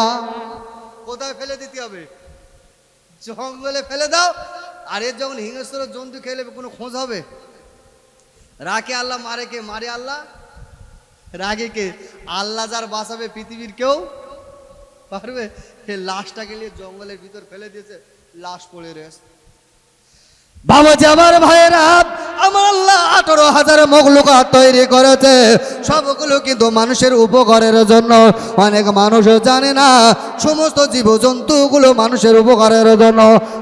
[SPEAKER 1] কোথায় ফেলে দিতে হবে? জঙ্গলে ফেলে দাও। আর এর যখন হিংস্র জন্তু খেয়ে নেবে, কোনো খোঁজ হবে? রাখে আল্লাহ, মারে কে? মারে আল্লাহ, রাগে কে? আল্লাহ যার বাঁচাবে পৃথিবীর কেউ পারবে? লাশটাকে নিয়ে জঙ্গলের ভিতর ফেলে দিয়েছে, লাশ পড়ে রয়েছে। বাবা আমার ভাইয়েরা, আমার আল্লাহ 18,000 মখলুকাত তৈরি করেছে, সবগুলো কিন্তু মানুষের উপকারের জন্য। অনেক মানুষও জানে না সমস্ত জীবজন্তুগুলো মানুষের উপকারের জন্য।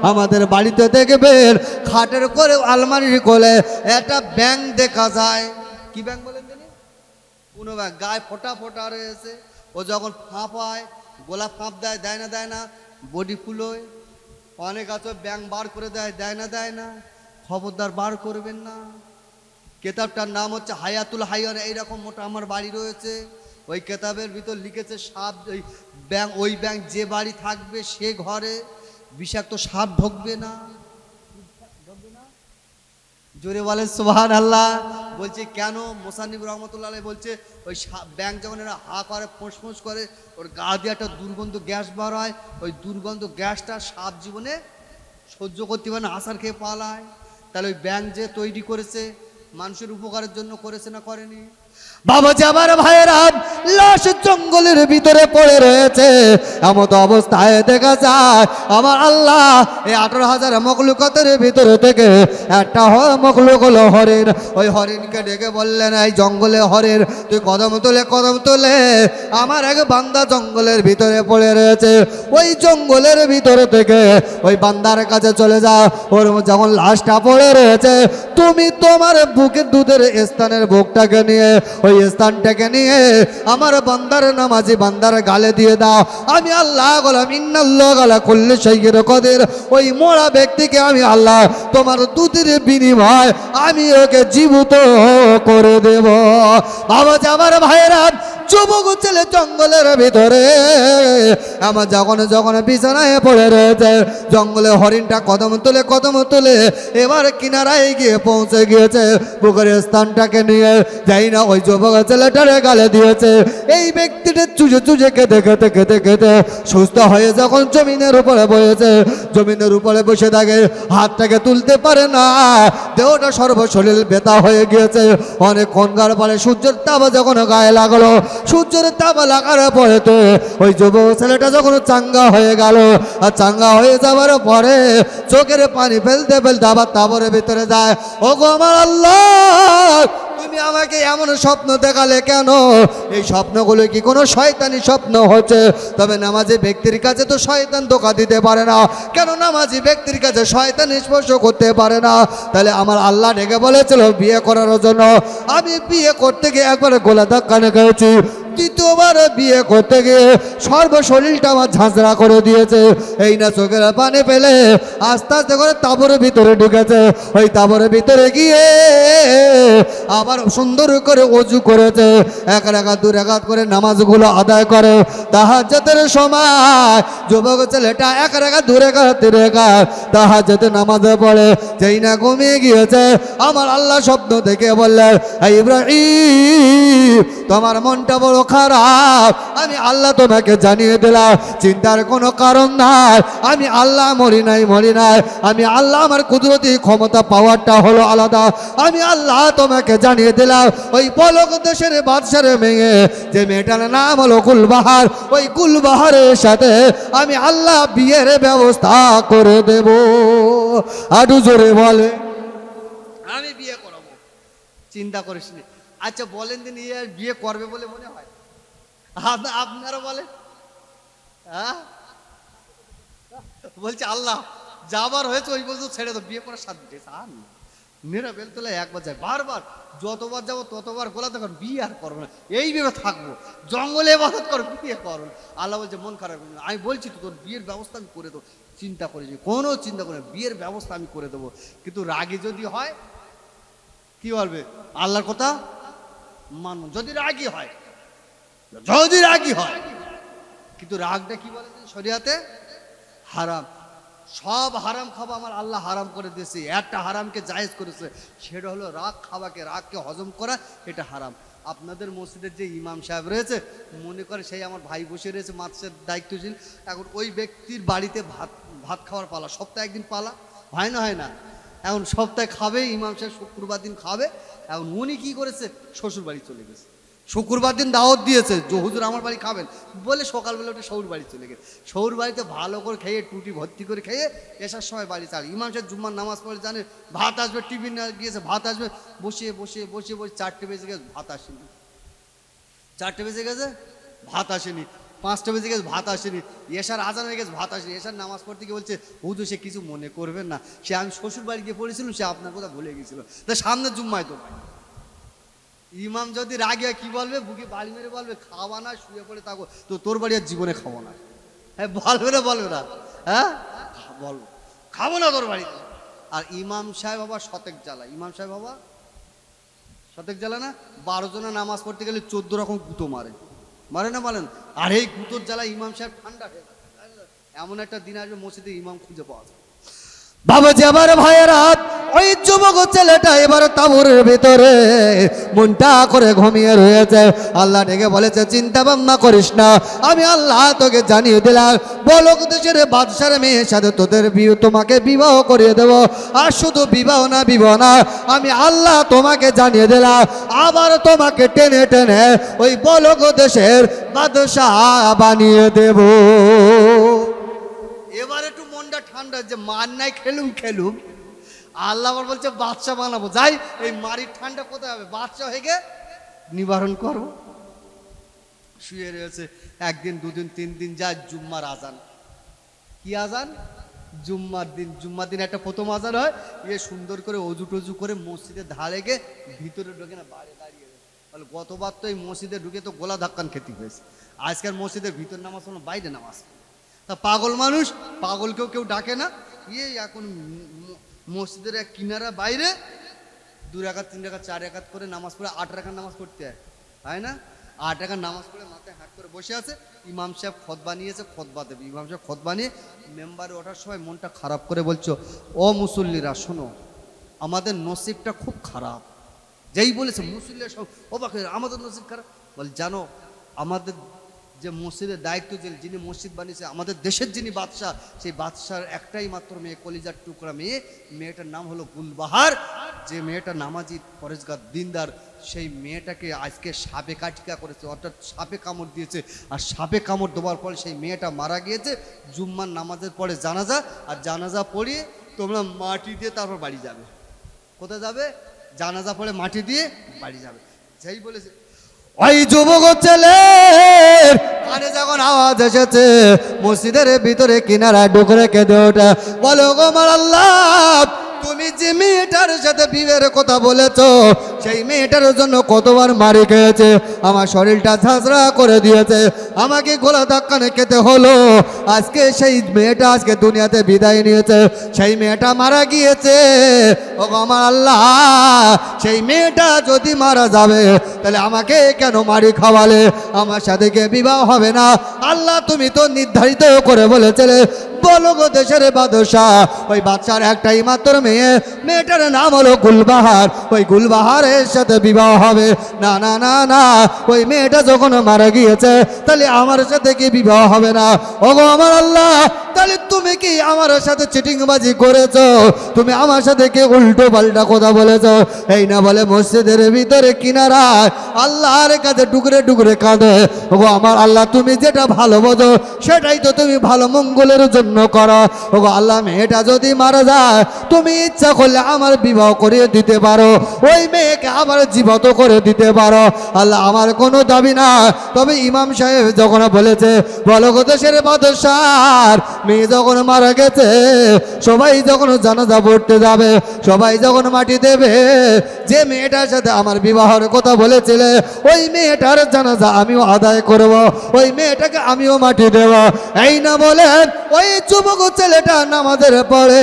[SPEAKER 1] আমাদের বাড়িতে দেখবেন খাটের করে আলমারির কোলে একটা ব্যাঙ দেখা যায়। কি ব্যাঙ বলেন জানি? কোনো ব্যাঙ গায়ে ফোটা ফোটা রয়েছে। ও যখন ফাঁপ হয়, গোলাপ ফাঁপ দেয়, দেয় না দেয় না? বডি ফুলোয়। অনেক আছে ব্যাঙ বার করে দেয়, দেয় না দেয় না? খবরদার বার করবেন না। কেতাবটার নাম হচ্ছে হায়াতুল হায়ান, এইরকম মোটা আমার বাড়ি রয়েছে। ওই কেতাবের ভিতর লিখেছে সাপ, ওই ব্যাঙ, ওই ব্যাঙ যে বাড়ি থাকবে সে ঘরে বিষাক্ত সাপ ঢুকবে না। জোরে বলেন সুবহানাল্লাহ। বলছে কেন? মোসান্নিব রহমতুল্লাহ আলাইহি বলছে ওই ব্যাঙ যখন এরা হা করে, ফোঁস করে, ওর গা দিয়ে একটা দুর্গন্ধ গ্যাস বার হয়। ওই দুর্গন্ধ গ্যাসটা সাপ জীবনে সহ্য করতে পারে না, আছাড় খেয়ে পালায়। তাহলে ওই ব্যাঙ যে তৈরি করেছে মানুষের উপকারের জন্য করেছে না করেনি? বাবা আমার ভাইয়েরা, লাশ জঙ্গলের ভিতরে পড়ে রয়েছে। এমন অবস্থায় দেখা যায় আমার আল্লাহ এই 18,000 মখলুকাতের ভিতরে থেকে একটা মখলুক হলো হরিণ। ওই হরিণকে ডেকে বললেন, এই জঙ্গলে হরিণ, তুই কদম তোলে কদম তোলে, আমার এক বান্দা জঙ্গলের ভিতরে পড়ে রয়েছে। ওই জঙ্গলের ভিতরে থেকে ওই বান্দার কাছে চলে যাও। ওর যখন লাশটা পড়ে রয়েছে, তুমি তোমার বুকের দুধের স্থানের বুকটাকে নিয়ে, ওই স্থানটাকে নিয়ে আমার বান্দার নামাজি বান্দার গালে দিয়ে দাও। আমি আল্লাহ গোলাম ইন্নাল্লাহ গালা কুল্লি শাইইন কাদির। ওই মরা ব্যক্তিকে আমি আল্লাহ তোমার দুধের বিনিময় আমি ওকে জীবিত করে দেব। বাবা আমার ভাইয়েরা, যুবক ছেলে জঙ্গলের ভিতরে আমার যখন যখন বিছানায় পড়ে রয়েছে, জঙ্গলে হরিণটা কদম তুলে এবার কিনারায় গিয়ে পৌঁছে গিয়েছে। বুকের স্থানটাকে নিয়ে যাই না ওই যুবক ছেলেটার গালে দিয়েছে। এই ব্যক্তিটা চুজে চুজে খেতে খেতে খেতে খেতে সুস্থ হয়ে যখন জমিনের উপরে বসেছে, জমিনের উপরে বসে থাকে, হাতটাকে তুলতে পারে না, দেহটা সর্বশরীর ব্যথা হয়ে গিয়েছে। অনেকক্ষণ গার পরে সূর্যের তাপা যখন গায়ে লাগলো, সূর্যের তাপ লাগার পরে তো ওই যুবক ছেলেটা যখন চাঙ্গা হয়ে গেল, আর চাঙ্গা হয়ে যাওয়ার পরে চোখের পানি ফেলতে ফেলতে আবার তাবরের ভিতরে যায়। ও গো আমার আল্লাহ, তুমি আমাকে এমন স্বপ্ন দেখালে কেন? এই স্বপ্নগুলো কি কোনো শয়তানি স্বপ্ন হচ্ছে? তবে নামাজি ব্যক্তির কাছে তো শয়তান ধোঁকা দিতে পারে না। কেন নামাজি ব্যক্তির কাছে শয়তান স্পর্শ করতে পারে না? তাহলে আমার আল্লাহ ডেকে বলেছিল বিয়ে করার জন্য। আমি বিয়ে করতে গিয়ে একবারে গোলা ধাক্কা খেয়েছি, দ্বিতীয়বার বিয়ে করতে গিয়ে সর্বশরীরটা আমার ঝাঁঝরা করে দিয়েছে। এই না চোখের পানি পেলে আস্তে আস্তে করে তাবরের ভিতরে ঢুকেছে। ওই তাবরের ভিতরে গিয়ে আবার সুন্দর করে অজু করেছে, এক রাকাত দু রাকাত করে নামাজগুলো আদায় করে। তাহাজ্জুদের সময় যুবক ছেলেটা এক রাকাত দু রাকাত তিন রাকাত তাহাজ্জুদের নামাজে পড়ে। যেই না ঘুমিয়ে গিয়েছে, আমার আল্লাহ স্বপ্ন দেখে বললেন, ইব্রাহিম তোমার মনটা বড় খারাপ, আমি আল্লাহ তোমাকে জানিয়ে দিলাম, চিন্তার কোনো কারণ নাই। আমি আল্লাহ মরি নাই। আমি আল্লাহ, আমার কুদরতি ক্ষমতা পাওয়ারটা হলো আলাদা। আমি আল্লাহ তোমাকে জানিয়ে দিলাম, ওই পলক দেশের বাদশার মেয়ে, যে মেয়েটার নাম হলো কুলবাহার, ওই কুলবাহারের সাথে আমি আল্লাহ বিয়ের ব্যবস্থা করে দেব। আরো জোরে বলে, আমি বিয়ে করাবো, চিন্তা করিস নি। আচ্ছা বলেন দিন, বিয়ে করবে বলে মনে হয়? আপনারা বলেন। হ্যাঁ, বলছে আল্লাহ যাবার হয়েছে ওই বলতো ছেড়ে দাও, বিয়ে করার সাথ দিতে। মেয়েরা বেলতলায় একবার যায়, বারবার যতবার যাবো ততবার গোলা তখন বিয়ে আর করবো না, এইভাবে থাকবো, জঙ্গলে ইবাদত করো, বিয়ে করো। আল্লাহ বলছে মন খারাপ করবি না, আমি বলছি তো তোর বিয়ের ব্যবস্থা আমি করে দেবো, চিন্তা করেছি, কোনো চিন্তা করে না, বিয়ের ব্যবস্থা আমি করে দেবো। কিন্তু রাগে যদি হয় কি বলবে, আল্লাহর কথা মানব, যদি রাগী হয়, যদি রাগী হয়। কিন্তু রাগটা কি বলে শরিয়াতে হারাম, সব হারাম খাওয়া আমার আল্লাহ হারাম করে দিয়েছে, একটা হারামকে জায়েজ করেছে, সেটা হলো রাগ খাওয়াকে, রাগকে হজম করা, এটা হারাম। আপনাদের মসজিদের যে ইমাম সাহেব রয়েছে, মনে করে সেই আমার ভাই বসে রয়েছে মাদ্রাসার দায়িত্বশীল, এখন ওই ব্যক্তির বাড়িতে ভাত খাওয়ার পালা, সপ্তাহে একদিন পালা হয় না, হয় না, এখন সপ্তাহে খাবে ইমাম সাহেব, শুক্রবার দিন খাবে। এখন উনি কি করেছে, শ্বশুর বাড়ি চলে গেছে, শুক্রবার দিন দাওয়াত দিয়েছে যে হুজুর আমার বাড়ি খাবেন বলে, সকালবেলা উঠে শ্বশুর বাড়ি চলে গেছে, শ্বশুর বাড়িতে ভালো করে খেয়ে টুটি ভর্তি করে খেয়ে এসার সময় বাড়ি চাল। ইমাম সাহেব জুম্মার নামাজ পড়ে জানে ভাত আসবে, টিফিন গিয়েছে ভাত আসবে, বসে বসে বসে বসে 4টে বেজে গেছে ভাত আসেনি, 4টে বেজে গেছে ভাত আসেনি, 5টা বেজে গেছে ভাত আসেনি, এসার আজান হয়ে গেছে ভাত আসেনি। এসার নামাজ পড়তে গিয়ে বলছে হুজুর সে কিছু মনে করবেন না, সে আমি শ্বশুর বাড়ি গিয়ে পড়েছিলাম, সে আপনার কথা ভুলে গেছিল, তা সামনে জুম্মায় তো। ইমাম যদি রাগে কি বলবে, বুকে বাড়ি মেরে বলবে খাওয়া না, শুয়ে পড়ে থাকো, তো তোর বাড়ি আর জীবনে খাবো না। হ্যাঁ বলবে না, বলবে না, হ্যাঁ বলবো খাবো না তোর বাড়িতে। আর ইমাম সাহেব বাবা শতেক জ্বালা, ইমাম সাহেব বাবা শতেক জ্বালা না, 12 জনে নামাজ পড়তে গেলে 14 রকম গুঁতো মারে, মারে না বলেন। আর এই গুঁতোর জ্বালা ইমাম সাহেব ঠান্ডা হয়ে যায়, এমন একটা দিন আসবে মসজিদে ইমাম খুঁজে পাওয়া যায়। বাবাজি আমার ভাইয়েরা, ওই যুবক ছেলেটা এবার তাঁবুর ভিতরে মনটা করে ঘুমিয়ে রয়েছে। আল্লাহ ডেকে বলেছে চিন্তা ভাবনা করিস না, আমি আল্লাহ তোকে জানিয়ে দিলাম বলক দেশের বাদশার মেয়ের সাথে তোদের তোমাকে বিবাহ করিয়ে দেব। আর শুধু বিবাহ না, আমি আল্লাহ তোমাকে জানিয়ে দিলাম আবার তোমাকে টেনে টেনে ওই বলক দেশের বাদশাহ বানিয়ে দেব। এবার একটু মনটা ঠান্ডা, যে মার নাই খেলুম, আল্লাহ আবার বলছে বাদশা বানাবো, যাই এই মারির ঠান্ডা কোথায় হবে, বাদশা হয়ে গে নিবারণ করবো। শুয়ে রয়েছে, একদিন দুদিন 3 দিন যায়, জুম্মার আজান, কি আজান, জুম্মার দিন একটা প্রথম আজান হয়, সুন্দর করে অজু টজু করে মসজিদে ধারে গে ভিতরে ঢুকে না বাইরে দাঁড়িয়ে, বলে গতবার তো এই মসজিদে ঢুকে তো গোলা ধাক্কান খেতে হয়েছে, আজকের মসজিদের ভিতর নামাজ হলো বাইরে নামাজ। তা পাগল মানুষ, পাগলকেও কেউ ডাকে না, এখন মসজিদের এক কিনারা বাইরে 2 রাকাত 3 রাকাত 4 রাকাত করে নামাজ পড়ে 8 রাকাত নামাজ পড়তে হয় না, 8 রাকাত নামাজ পড়ে মাথায় হাত করে বসে আছে। ইমাম সাহেব খুতবা নিয়েছে, খুতবা দেবে। ইমাম সাহেব খুতবা নিয়ে মেম্বারে ওঠার সময় মনটা খারাপ করে বলছো, ও মুসল্লিরা শোনো, আমাদের নসিবটা খুব খারাপ। যেই বলেছে মুসল্লিরা সব অবাক হয়ে, আমাদের নসিব খারাপ, বল জানো আমাদের যে মসজিদের দায়িত্ব, যিনি মসজিদ বানিয়েছে, আমাদের দেশের যিনি বাদশাহ, সেই বাদশার একটাই মাত্র মেয়ে, কলিজার টুকরা মেয়ে, মেয়েটার নাম হলো গুলবাহার। যে মেয়েটা নামাজি পরেজগার দিনদার, সেই মেয়েটাকে আজকে সাপে কাটিকা করেছে, অর্থাৎ সাপে কামড় দিয়েছে। আর সাপে কামড় দেওয়ার পরে সেই মেয়েটা মারা গিয়েছে। জুম্মার নামাজের পরে জানাজা, আর জানাজা পড়িয়ে তোমরা মাটি দিয়ে তারপর বাড়ি যাবে। কোথায় যাবে? জানাজা পড়ে মাটি দিয়ে বাড়ি যাবে। যেই বলেছে ওই যুবক ছেলের কানে যখন আওয়াজ এসেছে, মসজিদের ভিতরে কিনারায় ডুকরে কেঁদে ওঠে, বলো গো আমার আল্লাহ, তুমি যে মেয়েটার সাথে বিয়ের কথা বলেছ, সেই মেয়েটার জন্য কতবার মারি খেয়েছে, আমার শরীরটা ঝাঁঝরা করে দিয়েছে, আমাকে গোলা ধাক্কানে খেতে হলো। আজকে সেই মেয়েটা আজকে দুনিয়াতে বিদায় নিয়েছে, সেই মেয়েটা মারা গিয়েছে। ও আমার আল্লাহ, সেই মেয়েটা যদি মারা যাবে তাহলে আমাকে কেন মারি খাওয়ালে? আমার সাথে কে বিবাহ হবে না? আল্লাহ তুমি তো নির্ধারিত করে বলেছিলে বলো গো দেশের বাদশাহ, ওই বাচ্চার একটাই মাত্র মেয়ে, মেয়েটার নাম হলো গুলবাহার, ওই গুলবাহারের সাথে বিবাহ হবে না। না না না, ওই মেয়েটা যখন মারা গিয়েছে তাহলে আমার সাথে কি বিবাহ হবে না? ওগো আমার আল্লাহ, তাহলে তুমি কি আমার সাথে চিটিংবাজি করেছো? তুমি আমার সাথে কি উল্টো পাল্টা কথা বলেছো? এই না বলে মসজিদের ভিতরে কিনারায় আল্লাহর কাছে টুকরে টুকরে কাঁদে। ওগো আমার আল্লাহ, তুমি যেটা ভালো বোঝো সেটাই তো তুমি ভালো মঙ্গলের জন্য করো। ওগো আল্লাহ, মেয়েটা যদি মারা যায় তুমি ইচ্ছা করলে আমার বিবাহ করিয়ে দিতে পারো, ওই মেয়েকে আবার জীবিত করে দিতে পারো। আল্লাহ, আমার কোনো দাবি না। তবে ইমাম সাহেব যখন বলেছে বলো গো দেশের বাদশার মেয়ে যখন যখন মারা গেছে, সবাই যখন জানাজা পড়তে যাবে, সবাই যখন মাটি দেবে, যে মেয়েটার সাথে আমার বিবাহের কথা বলেছিলে ওই মেয়েটার জানাজা আমিও আদায় করব, ওই মেয়েটাকে আমিও মাটি দেব, এই না বলে ওই যুবক ছেলেটা নামাজের পরে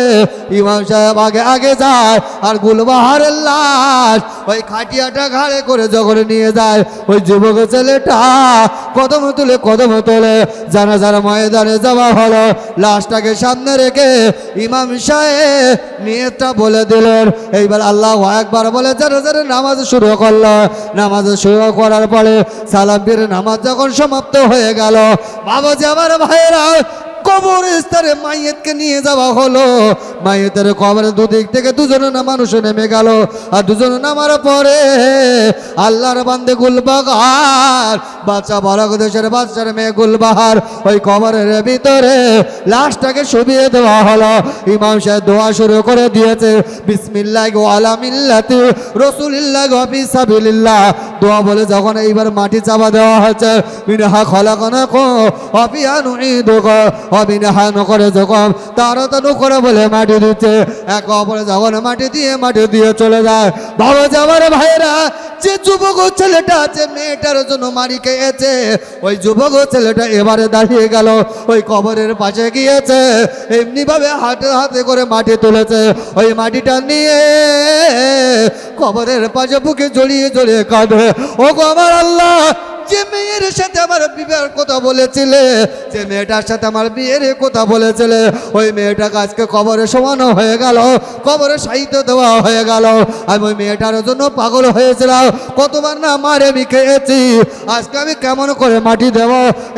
[SPEAKER 1] ইমাম সাহেব আগে আগে যায়, আর গুলবাহারের লাশ ওই খাটিয়াটা ঘাড়ে করে যখন নিয়ে যায়, ওই যুবক ছেলেটা কদম তুলে জানাজার ময়দানে যাওয়া হলো। লাশটাকে সামনে রেখে ইমাম সাহেব নিয়তটা বলে দিলেন, এইবার আল্লাহু আকবার বলে জানাজার নামাজ শুরু করলো। নামাজ শুরু করার পরে সালাম ফিরে নামাজ যখন সমাপ্ত হয়ে গেল, বাবাজি আমার ভাইয়েরা, কবরস্থানে মাইয়েতকে নিয়ে যাওয়া হলো। মাইয়েতের কবরের দুদিক থেকে দুজন না মানুষ নেমে গেল, আর দুজন নামার পরে আল্লাহর বান্দে গুলবাহার বাচ্চা বড় দেশের বাচ্চার মেয়ে গুলবাহার ওই কবরের ভিতরে লাশটাকে শুবিয়ে দেওয়া হলো। ইমাম সাহেব দোয়া শুরু করে দিয়েছে, বিসমিল্লাহি ওয়ালা মিল্লাতি রাসূলিল্লাহি ওয়া ফি সাবিলিল্লাহ দোয়া বলে যখন এইবার মাটি চাপা দেওয়া হচ্ছে, মিনহা খলাকনাকুম ওয়া ফিহা নুঈদুকুম ওয়া মিনহা নুখরিজুকুম তারাতান করে বলে মাটি দিচ্ছে। এক অপরে যখন মাটি দিয়ে চলে যায়, বাবা যাবার ভাইরা, যে যুবক ছেলেটা যে মেয়েটার জন্য মারি খেয়েছে, ওই যুবক ছেলেটা এবারে দাঁড়িয়ে গেল, ওই কবরের পাশে গিয়েছে, এমনি ভাবে হাতে করে মাটি তুলেছে, ওই মাটিটা নিয়ে কবরের পাশে বুকে জড়িয়ে কাঁদে, ও গো আমার আল্লাহ, যে মেয়ের সাথে আমার বিবাহের কথা বলেছিলে, যে মেয়েটার সাথে আমার বিয়ের কথা বলেছিলে, ওই মেয়েটাকে আজকে কবরে সমানো হয়ে গেল, কবরে সাহিত্য দেওয়া হয়ে গেল। আমি ওই মেয়েটার জন্য পাগল হয়েছিলাম, কতবার না মারে আমি খেয়েছি, আজকে আমি কেমন করে মাটি দেব,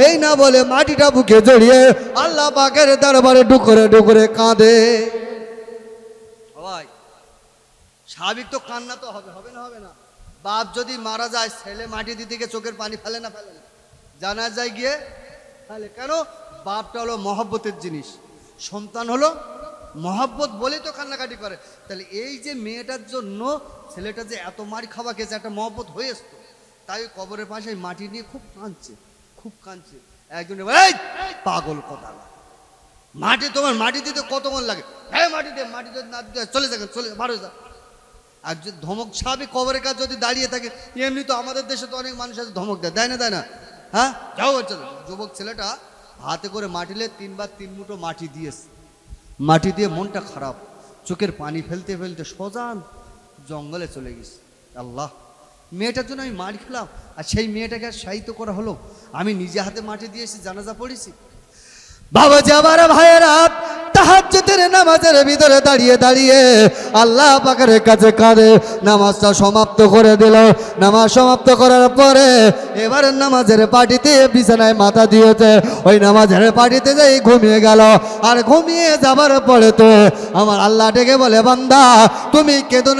[SPEAKER 1] এই না বলে মাটিটা বুকে জড়িয়ে আল্লাহ পাকের দরবারে ডুকরে কাঁদে। ভাই স্বাভাবিক তো কান্না তো হবে না? বাপ যদি মারা যায়, ছেলে মাটি দিতে গিয়ে চোখের পানি ফেলে না? জানা যায় গিয়ে ফেলে। কেন? বাপটা হলো মহব্বতের জিনিস, সন্তান হলো মহব্বত বলেই তো কান্নাকাটি করে। তাহলে এই যে মেয়েটার জন্য ছেলেটা যে এত মার খাওয়া গেছে, একটা মহব্বত হয়ে আসতো, তাই কবরের পাশে মাটি নিয়ে খুব কাঁদছে। একজন পাগল কথা, মাটি তোমার মাটি দিতে কতক্ষণ লাগে? হ্যাঁ মাটি যদি না দিতে চলে ভালো যা। আর যদি ধমক স্বাভাবিক কবরের কাছে যদি দাঁড়িয়ে থাকে, এমনি তো আমাদের দেশে তো অনেক মানুষ আছে ধমক দেয় না? হ্যাঁ যাও হচ্ছে। যুবক ছেলেটা হাতে করে মাটিলে 3 বার 3 মুঠো মাটি দিয়েছে, মাটি দিয়ে মনটা খারাপ, চোখের পানি ফেলতে সোজা জঙ্গলে চলে গেছে। আল্লাহ, মেয়েটার জন্য আমি মাটি খেলাম, আর সেই মেয়েটাকে সাহিত্য করা হলো, আমি নিজে হাতে মাটি দিয়েছি, জানাজা পড়েছি। বাবা যাবার ভাইয়েরা, তাহাজ্জুদের নামাজের ভিতরে দাঁড়িয়ে আল্লাহ পাকের কাছে কাঁদে। নামাজটা সমাপ্ত করে দিল। নামাজ সমাপ্ত করার পরে এবার নামাজের পাটিতে বিছানায় মাথা দিয়েছে, ওই নামাজের পাটিতে যাই ঘুমিয়ে গেল। আর ঘুমিয়ে যাবার পরে তো আমার আল্লাহ ডেকে বলে, বান্দা তুমি কেঁদো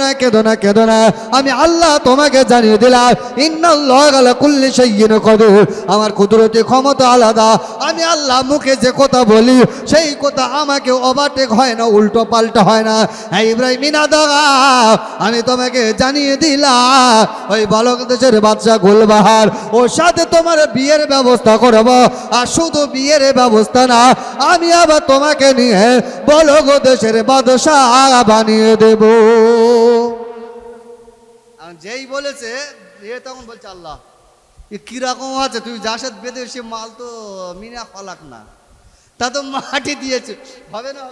[SPEAKER 1] না, আমি আল্লাহ তোমাকে জানিয়ে দিলাম, ইন্নাল্লাহা আলা কুল্লি শাইইন কাদির, আমার কুদরতি ক্ষমতা আলাদা। আমি আল্লাহ মুখে যে কথা বলি সেই কথা আমাকে ওভারটেক হয় না, উল্টো পাল্টা হয় না। হ্যাঁ ইব্রাহিম আমি তোমাকে জানিয়ে দিলাম, ওই বালক দেশের বাদশা গুলবাহার, ওর সাথে তোমার বিয়ের ব্যবস্থা করব। আর শুধু বিয়ের ব্যবস্থা না, আমি আবার তোমাকে নিয়ে বালক দেশের বাদশা বানিয়ে দেব। যেই বলেছে তখন বলছে, আল্লাহ কিরকম আছে, তুই যার সাথে বেঁধে সে মাল তো মিনা ফলাক না, তা তো মাটি দিয়েছে, হবে না?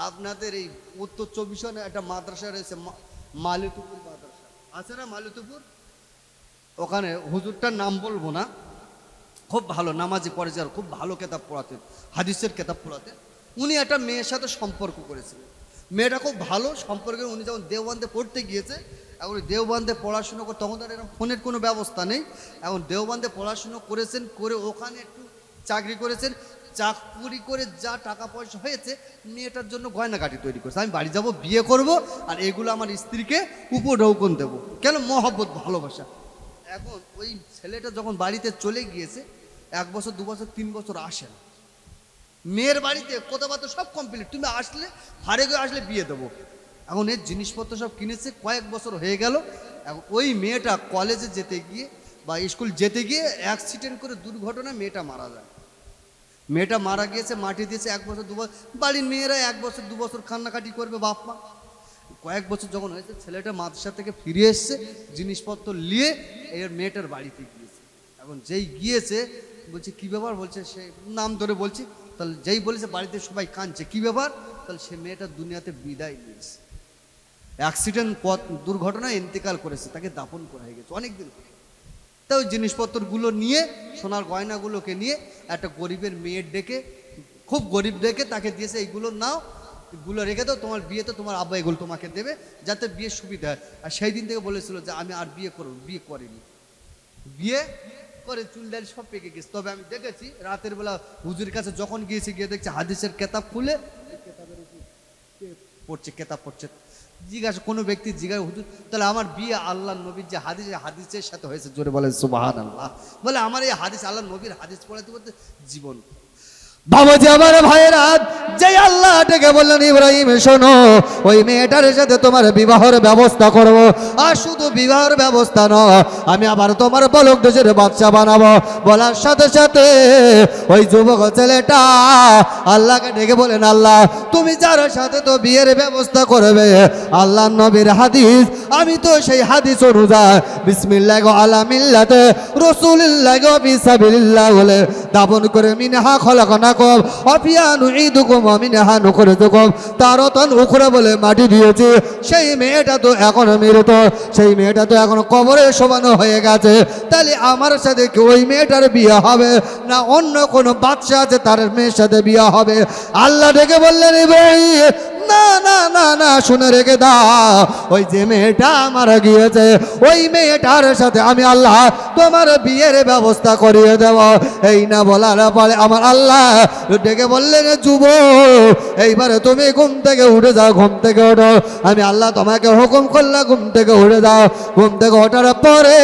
[SPEAKER 1] আপনাদের এই উত্তর 24 একটা মাদ্রাসা রয়েছে, মালিতুপুর মাদ্রাসা আছে না? মালিতুপুর, ওখানে হুজুরটার নাম বলবো না, খুব ভালো নামাজি পড়েছে, আর খুব ভালো কেতাব পড়াতেন, হাদিসের কেতাব পড়াতেন। উনি একটা মেয়ের সাথে সম্পর্ক করেছিলেন, মেয়েটা খুব ভালো সম্পর্কে। উনি যখন দেওবন্দে পড়তে গিয়েছে, এখন দেওবন্দে পড়াশুনো করে, তখন তার এরকম ফোনের কোনো ব্যবস্থা নেই, এখন দেওবন্দে পড়াশুনো করেছেন, করে ওখানে একটু চাকরি করেছেন, চাকরি করে যা টাকা পয়সা হয়েছে, মেয়েটার জন্য গয়নাগাটি তৈরি করেছে। আমি বাড়ি যাব, বিয়ে করব, আর এগুলো আমার স্ত্রীকে উপঢৌকন দেবো। কেন? মহব্বত, ভালোবাসা। এখন ওই ছেলেটা যখন বাড়িতে চলে গিয়েছে, 1 বছর 2 বছর 3 বছর আসে না মেয়ের বাড়িতে, কথাবার্তা সব কমপ্লিট, তুমি আসলে হারে আসলে বিয়ে দেবো। এখন এর জিনিসপত্র সব কিনেছে, কয়েক বছর হয়ে গেল। এখন ওই মেয়েটা কলেজে যেতে গিয়ে বা স্কুল যেতে গিয়ে অ্যাক্সিডেন্ট করে দুর্ঘটনায় মেয়েটা মারা যায়। মেয়েটা মারা গিয়েছে, মাটি দিয়েছে 1 বছর 2 বছর, বাড়ির মেয়েরা 1 বছর 2 বছর কান্নাকাটি করবে বাপ মা। কয়েক বছর যখন হয়েছে ছেলেটা মাদ্রাসা থেকে ফিরে এসছে, জিনিসপত্র নিয়ে এর মেয়েটার বাড়িতে গিয়েছে। এখন যেই গিয়েছে বলছে কী ব্যাপার, বলছে সে নাম ধরে বলছি, তাহলে যেই বলেছে বাড়িতে সবাই কাঁদছে, কী ব্যাপার, তাহলে সে মেয়েটা দুনিয়াতে বিদায় নিয়েছে, অ্যাক্সিডেন্ট পথ দুর্ঘটনায় ইন্তেকাল করেছে, তাকে দাফন করা হয়ে গেছে অনেক দিন। তা ওই জিনিসপত্রগুলো নিয়ে, সোনার গয়নাগুলোকে নিয়ে একটা গরিবের মেয়ের ডেকে, খুব গরিব ডেকে তাকে দিয়েছে, এইগুলো নাও, এগুলো রেখে দাও, তোমার বিয়েতে তোমার আব্বা এগুলো তোমাকে দেবে যাতে বিয়ের সুবিধা হয়। আর সেই দিন থেকে বলেছিল যে আমি আর বিয়ে করব, বিয়ে করিনি, বিয়ে করে চুল ডাল সব পেকে গেছে। তবে আমি দেখেছি রাতের বেলা হুজুরের কাছে যখন গিয়েছি, গিয়ে দেখছি হাদিসের কেতাব খুলে কেতাবের উপর পড়ছে, কেতাব পড়ছে। জিজ্ঞাসা কোনো ব্যক্তি জিজ্ঞাসা, হুজুর তাহলে আমার বিয়ে আল্লাহ নবীর যে হাদিসের সাথে হয়েছে, জোরে বলেন সুবহানাল্লাহ। বলে আমার এই হাদিস, আল্লাহ নবীর হাদিস পড়াতে পড়তে জীবন। বাবাজি আমার ভাইরা, যে আল্লাহ ডেকে বললেন ইব্রাহিম শোনো, ওই মেয়েটার সাথে তোমার বিবাহের ব্যবস্থা করব, আর শুধু বিবাহের ব্যবস্থা নয়, আমি আবার তোমার বলক দেশের বাদশা বানাবো। বলার সাথে সাথে ওই যুবক ছেলেটা আল্লাহকে ডেকে বলেন আল্লাহ তুমি যার সাথে তো বিয়ের ব্যবস্থা করবে, আল্লাহ নবীর হাদিস, আমি তো সেই হাদিস অনুযায়ী বিসমিল্লাহ আলা মিল্লাতে রাসূলিল্লাহ বিসাবিলিল্লাহ বলে দাফন করে মিনহা খলাকনা বলে মাটি দিয়েছি। সেই মেয়েটা তো এখন মৃত, সেই মেয়েটা তো এখন কবরে শোবানো হয়ে গেছে। তাহলে আমার সাথে কি ওই মেয়েটার বিয়ে হবে না অন্য কোনো বাচ্চা আছে তার মেয়ের সাথে বিয়ে হবে? আল্লাহ ডেকে বললেন ইব্রাহিম না না না না, শুনে রেখে দাও, ওই যে মেয়েটা মারা গিয়েছে ওই মেয়েটার সাথে আমি আল্লাহ তোমার বিয়ের ব্যবস্থা করিয়ে দেব। এই না বলার পরে আমার আল্লাহ ডেকে বললেন যুবক এইবারে তুমি ঘুম থেকে উঠে যাও, ঘুম থেকে ওঠো, আমি আল্লাহ তোমাকে হুকুম করলাম ঘুম থেকে উঠে যাও। ঘুম থেকে ওঠার পরে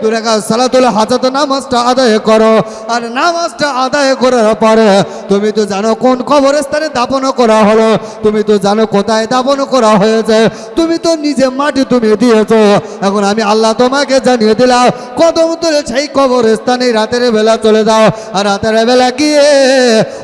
[SPEAKER 1] 2 রাকাত সালাতুল হাজাত নামাজটা আদায় করো, আর নামাজটা আদায় করার পরে তুমি তো জানো কোন কবরস্থানে দাফন করা হলো, তুমি তো জানো কোথায় দাফন করা হয়েছে, তুমি তো নিজে মাটি তুমি দিয়েছো। এখন আমি আল্লাহ তোমাকে জানিয়ে দিলাম কদম তুলে সেই কবরস্থানে রাতের বেলা চলে যাও, আর রাতের বেলা গিয়ে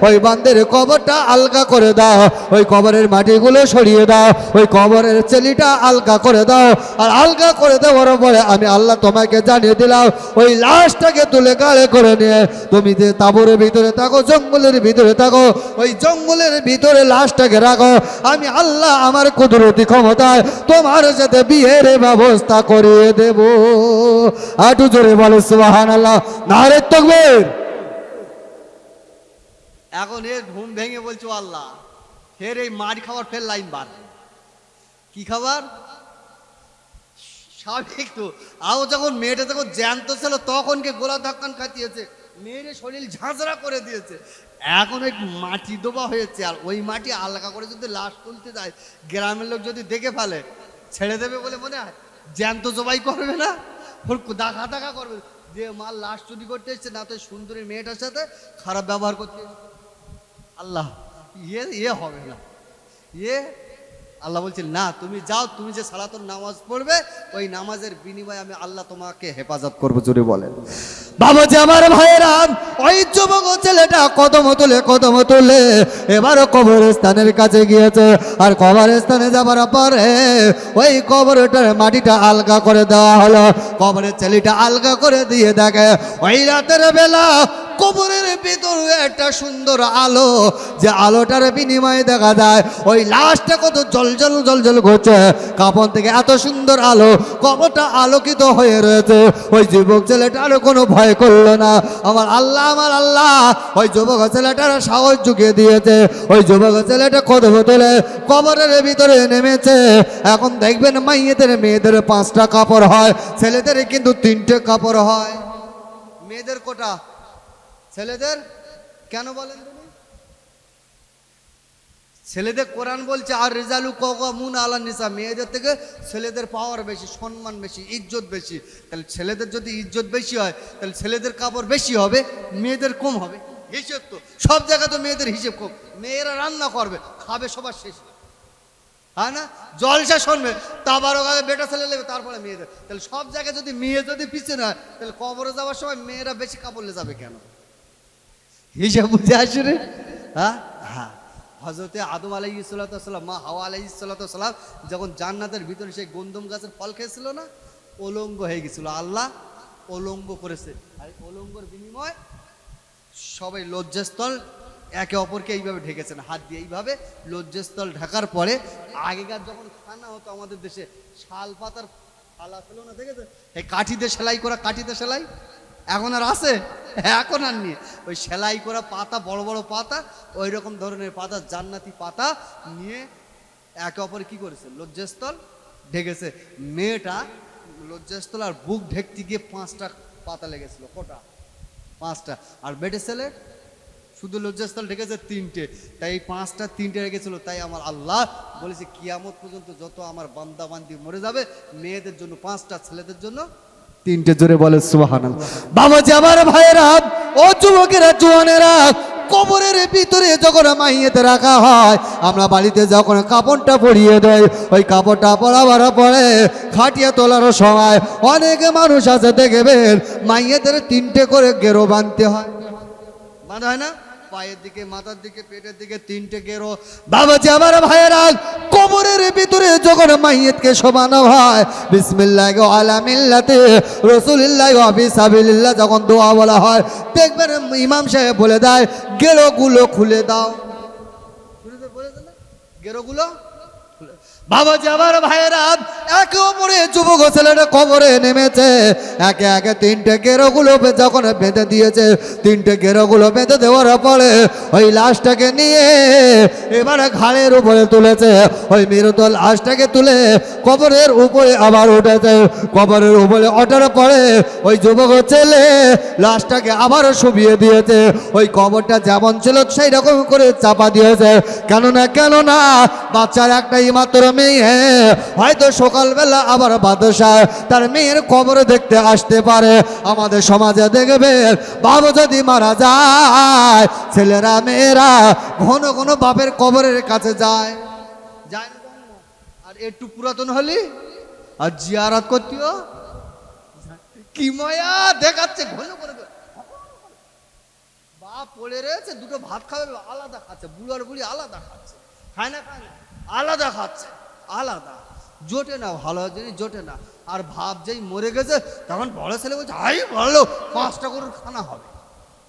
[SPEAKER 1] ওই বান্দের কবরটা আলগা করে দাও, ওই কবরের মাটিগুলো সরিয়ে দাও, ওই কবরের চেলিটা আলগা করে দাও। আর আলগা করে দেওয়ার পরে আমি আল্লাহ তোমাকে জানিয়ে দিলাম ওই লাশটাকে তুলে গাড়ে করে নিয়ে তুমি যে তাঁবুর ভিতরে থাকো, জঙ্গলের ভিতরে থাকো, ওই জঙ্গলের ভিতরে লাশটাকে রাখো। আমি আল্লাহ আমার কুদরতি ক্ষমতায় তোমার সাথে বিয়ের ব্যবস্থা করিয়ে দেব। আটু জোরে বলো সুবহানাল্লাহ, নারে তাকবীর। এখন এর ঘুম ভেঙে বলছো আল্লাহ, ফের এই মার খাবার, ফের লাইন বার। কি খাবার? স্বাভাবিক তো, আও যখন মেয়েটা যখন জ্যান্ত ছিল তখন কে গোলা ধাক্কান খাটিয়েছে, মেয়ের শরীর ঝাঁঝরা করে দিয়েছে। এখন ওই মাটি ডোবা হয়েছে, আর ওই মাটি আলগা করে যদি লাশ তুলতে যায়, গ্রামের লোক যদি দেখে ফেলে ছেড়ে দেবে বলে মনে হয়? জ্যান্ত জবাই করবে না, দেখা দেখা করবে যে মাল লাশ চুরি করতে এসছে, না তো সুন্দরী মেয়েটার সাথে খারাপ ব্যবহার করতে এসছে। আল্লাহ ইয়ে হবে না, আল্লাহ বলছেন না তুমি যাও, তুমি যে সালাতুল নামাজ পড়বে ওই নামাজের বিনিময়ে আমি আল্লাহ তোমাকে হেফাজত করবো। জোরে বলেন বাবাজি আমার ভাইয়েরা, ওই যুবক ছেলেটা কদম তুলে এবার কবরস্থানের কাছে গিয়েছে। আর কবরস্থানে যাবার পরে ওই কবরটার মাটিটা আলগা করে দেওয়া হলো, কবরের ছেলেটা আলগা করে দিয়ে দেখে ওই রাতের বেলা কবরের ভিতরে একটা সুন্দর আলো, যে আলোটার বিনিময়ে দেখা যায় ওই লাশটা কত জল ঘুরছে, কাপড় থেকে এত সুন্দর আলো, কবরটা আলোকিত হয়ে রয়েছে। ওই যুবক ছেলেটার কোনো ভয় করলো না। আমার আল্লাহ ওই যুবক ছেলেটার সাহস জুগিয়ে দিয়েছে। ওই যুবক ছেলেটা কদম তুলে কবরের ভিতরে নেমেছে। এখন দেখবেন মাইয়েদের মেয়েদের 5টা কাপড় হয়, ছেলেদের কিন্তু 3টে কাপড় হয়। মেয়েদের কোটা, ছেলেদের কেন বলেন তুমি? ছেলেদের কোরআন বলছে আর রিজালু কওয়ামুন আলা নিসা, মেয়েদের থেকে ছেলেদের পাওয়ার বেশি, সম্মান বেশি, ইজ্জত বেশি। তাহলে ছেলেদের যদি ইজ্জত বেশি হয় তাহলে ছেলেদের কাপড় বেশি হবে, মেয়েদের কম হবে। হিসেব তো সব জায়গায় তো মেয়েদের হিসেব কম। মেয়েরা রান্না করবে, খাবে সবার শেষে, হ্যাঁ না, জলসা শুনবে, তারপর ওখানে বেটা ছেলে নেবে, তারপরে মেয়েদের। তাহলে সব জায়গায় যদি মেয়ে যদি পিছনে হয় তাহলে কবরে যাওয়ার সময় মেয়েরা বেশি কাপড় যাবে কেন? হিসাব বুঝে আসে হ্যাঁ হ্যাঁ হজরতে আদম আলাইহিসসালাম মা হাওয়া আলাইহিসসালাম যখন জান্নাতের ভিতরে সেই গন্ধম গাছের ফল খেয়েছিল না, উলঙ্গ হয়ে গেছিল, আল্লাহ উলঙ্গ করেছে। আর উলঙ্গর বিনিময় সবাই লজ্জাস্থল একে অপরকে এইভাবে ঢেকেছেন হাত দিয়ে, এইভাবে লজ্জাস্থল ঢাকার পরে আগেকার যখন খানা হতো আমাদের দেশে শাল পাতার থালা ছিল না, দেখেছে এই কাঠিতে সেলাই করা, কাঠিতে সেলাই এখন আর আছে? এখন আর নিয়ে ওই সেলাই করা পাতা, বড় বড় পাতা, ওই রকম ধরনের পাতা, জান্নাতি পাতা নিয়ে একে অপরে কি করেছে লজ্জাস্থল ঢেকেছে। মেয়েটা লজ্জাস্থল আর বুক ঢেকতে গিয়ে 5টা পাতা লেগেছিল, কটা? 5টা। আর বেটে ছেলে শুধু লজ্জাস্থল ঢেকেছে 3টে, তাই এই 5টা 3টে রেখেছিল। তাই আমার আল্লাহ বলেছে কিয়ামত পর্যন্ত যত আমার বান্দা বান্দি মরে যাবে, মেয়েদের জন্য 5টা, ছেলেদের জন্য 3টে। জোরে বলে সুবহানাল্লাহ। বাবাজি আমার ভাইয়েরা, ও যুবকেরা, জওয়ানেরা, কবরের ভিতরে যখন মাইয়েতে রাখা হয়, আমরা বাড়িতে যখন কাপড়টা পরিয়ে দেয়, ওই কাপড়টা পরাবার পরে খাটিয়ে তোলার সময় অনেক মানুষ আছে দেখবেন মাইয়েদের 3টে করে গেরো বাঁধতে হয়, বাঁধা হয় না? পায়ের দিকে, মাথার দিকে, পেটের দিকে 3টে গেরো। বাবাজি আমার ভাইয়েরা, কবরের ভিতরে যখন মাইয়েতকে শোবানো হয়, বিসমিল্লাহি আলা মিল্লাতি রাসূলিল্লাহি ওয়া বিসাবিলিল্লাহ যখন দোয়া বলা হয়, দেখবেন ইমাম সাহেব বলে দেয় গেরোগুলো খুলে দাও, বলে দেয় না গেরোগুলো। বাবাজি আমার ভাইয়েরা, একে অপরে যুবক ছেলেটা কবরে নেমেছে, একে একে 3টে গেরোগুলো যখন বেঁধে দিয়েছে, 3টে গেরোগুলো বেঁধে দেওয়ার পরে ওই লাশটাকে নিয়ে এবার ঘাড়ের উপরে তুলেছে, ওই মৃত লাশটাকে তুলে কবরের উপরে আবার উঠেছে। কবরের উপরে ওঠার পরে ওই যুবক ছেলে লাশটাকে আবারও শুবিয়ে দিয়েছে, ওই কবরটা যেমন ছিল সেই রকম করে চাপা দিয়েছে। কেননা বাচ্চার একটাই মাত্র মেয়ে, হয়তো সকালবেলা আবার বাদশা তার মেয়ের কবর দেখতে আসতে পারে। আমাদের সমাজে দেখবে বাবা যদি মারা যায়, ছেলেরা মেয়েরা ঘন ঘন বাপের কবরের কাছে যায়, যায় না? আর একটু পুরাতন হলি আর জিয়ারত করতেও কি ময়া দেখাচ্ছে, ঘন করে বাপ পড়ে রয়েছে, দুটো ভাত খাবে আলাদা খাচ্ছে, বুড়ার বুড়ি আলাদা খাচ্ছে, খায় না আলাদা খাচ্ছে, আলাদা জোটে না, ভালো জিনিস জোটে না। আর ভাব যেই মরে গেছে তখন বড় ছেলে বলছে হাই ভালো 5টা গরুর খানা হবে,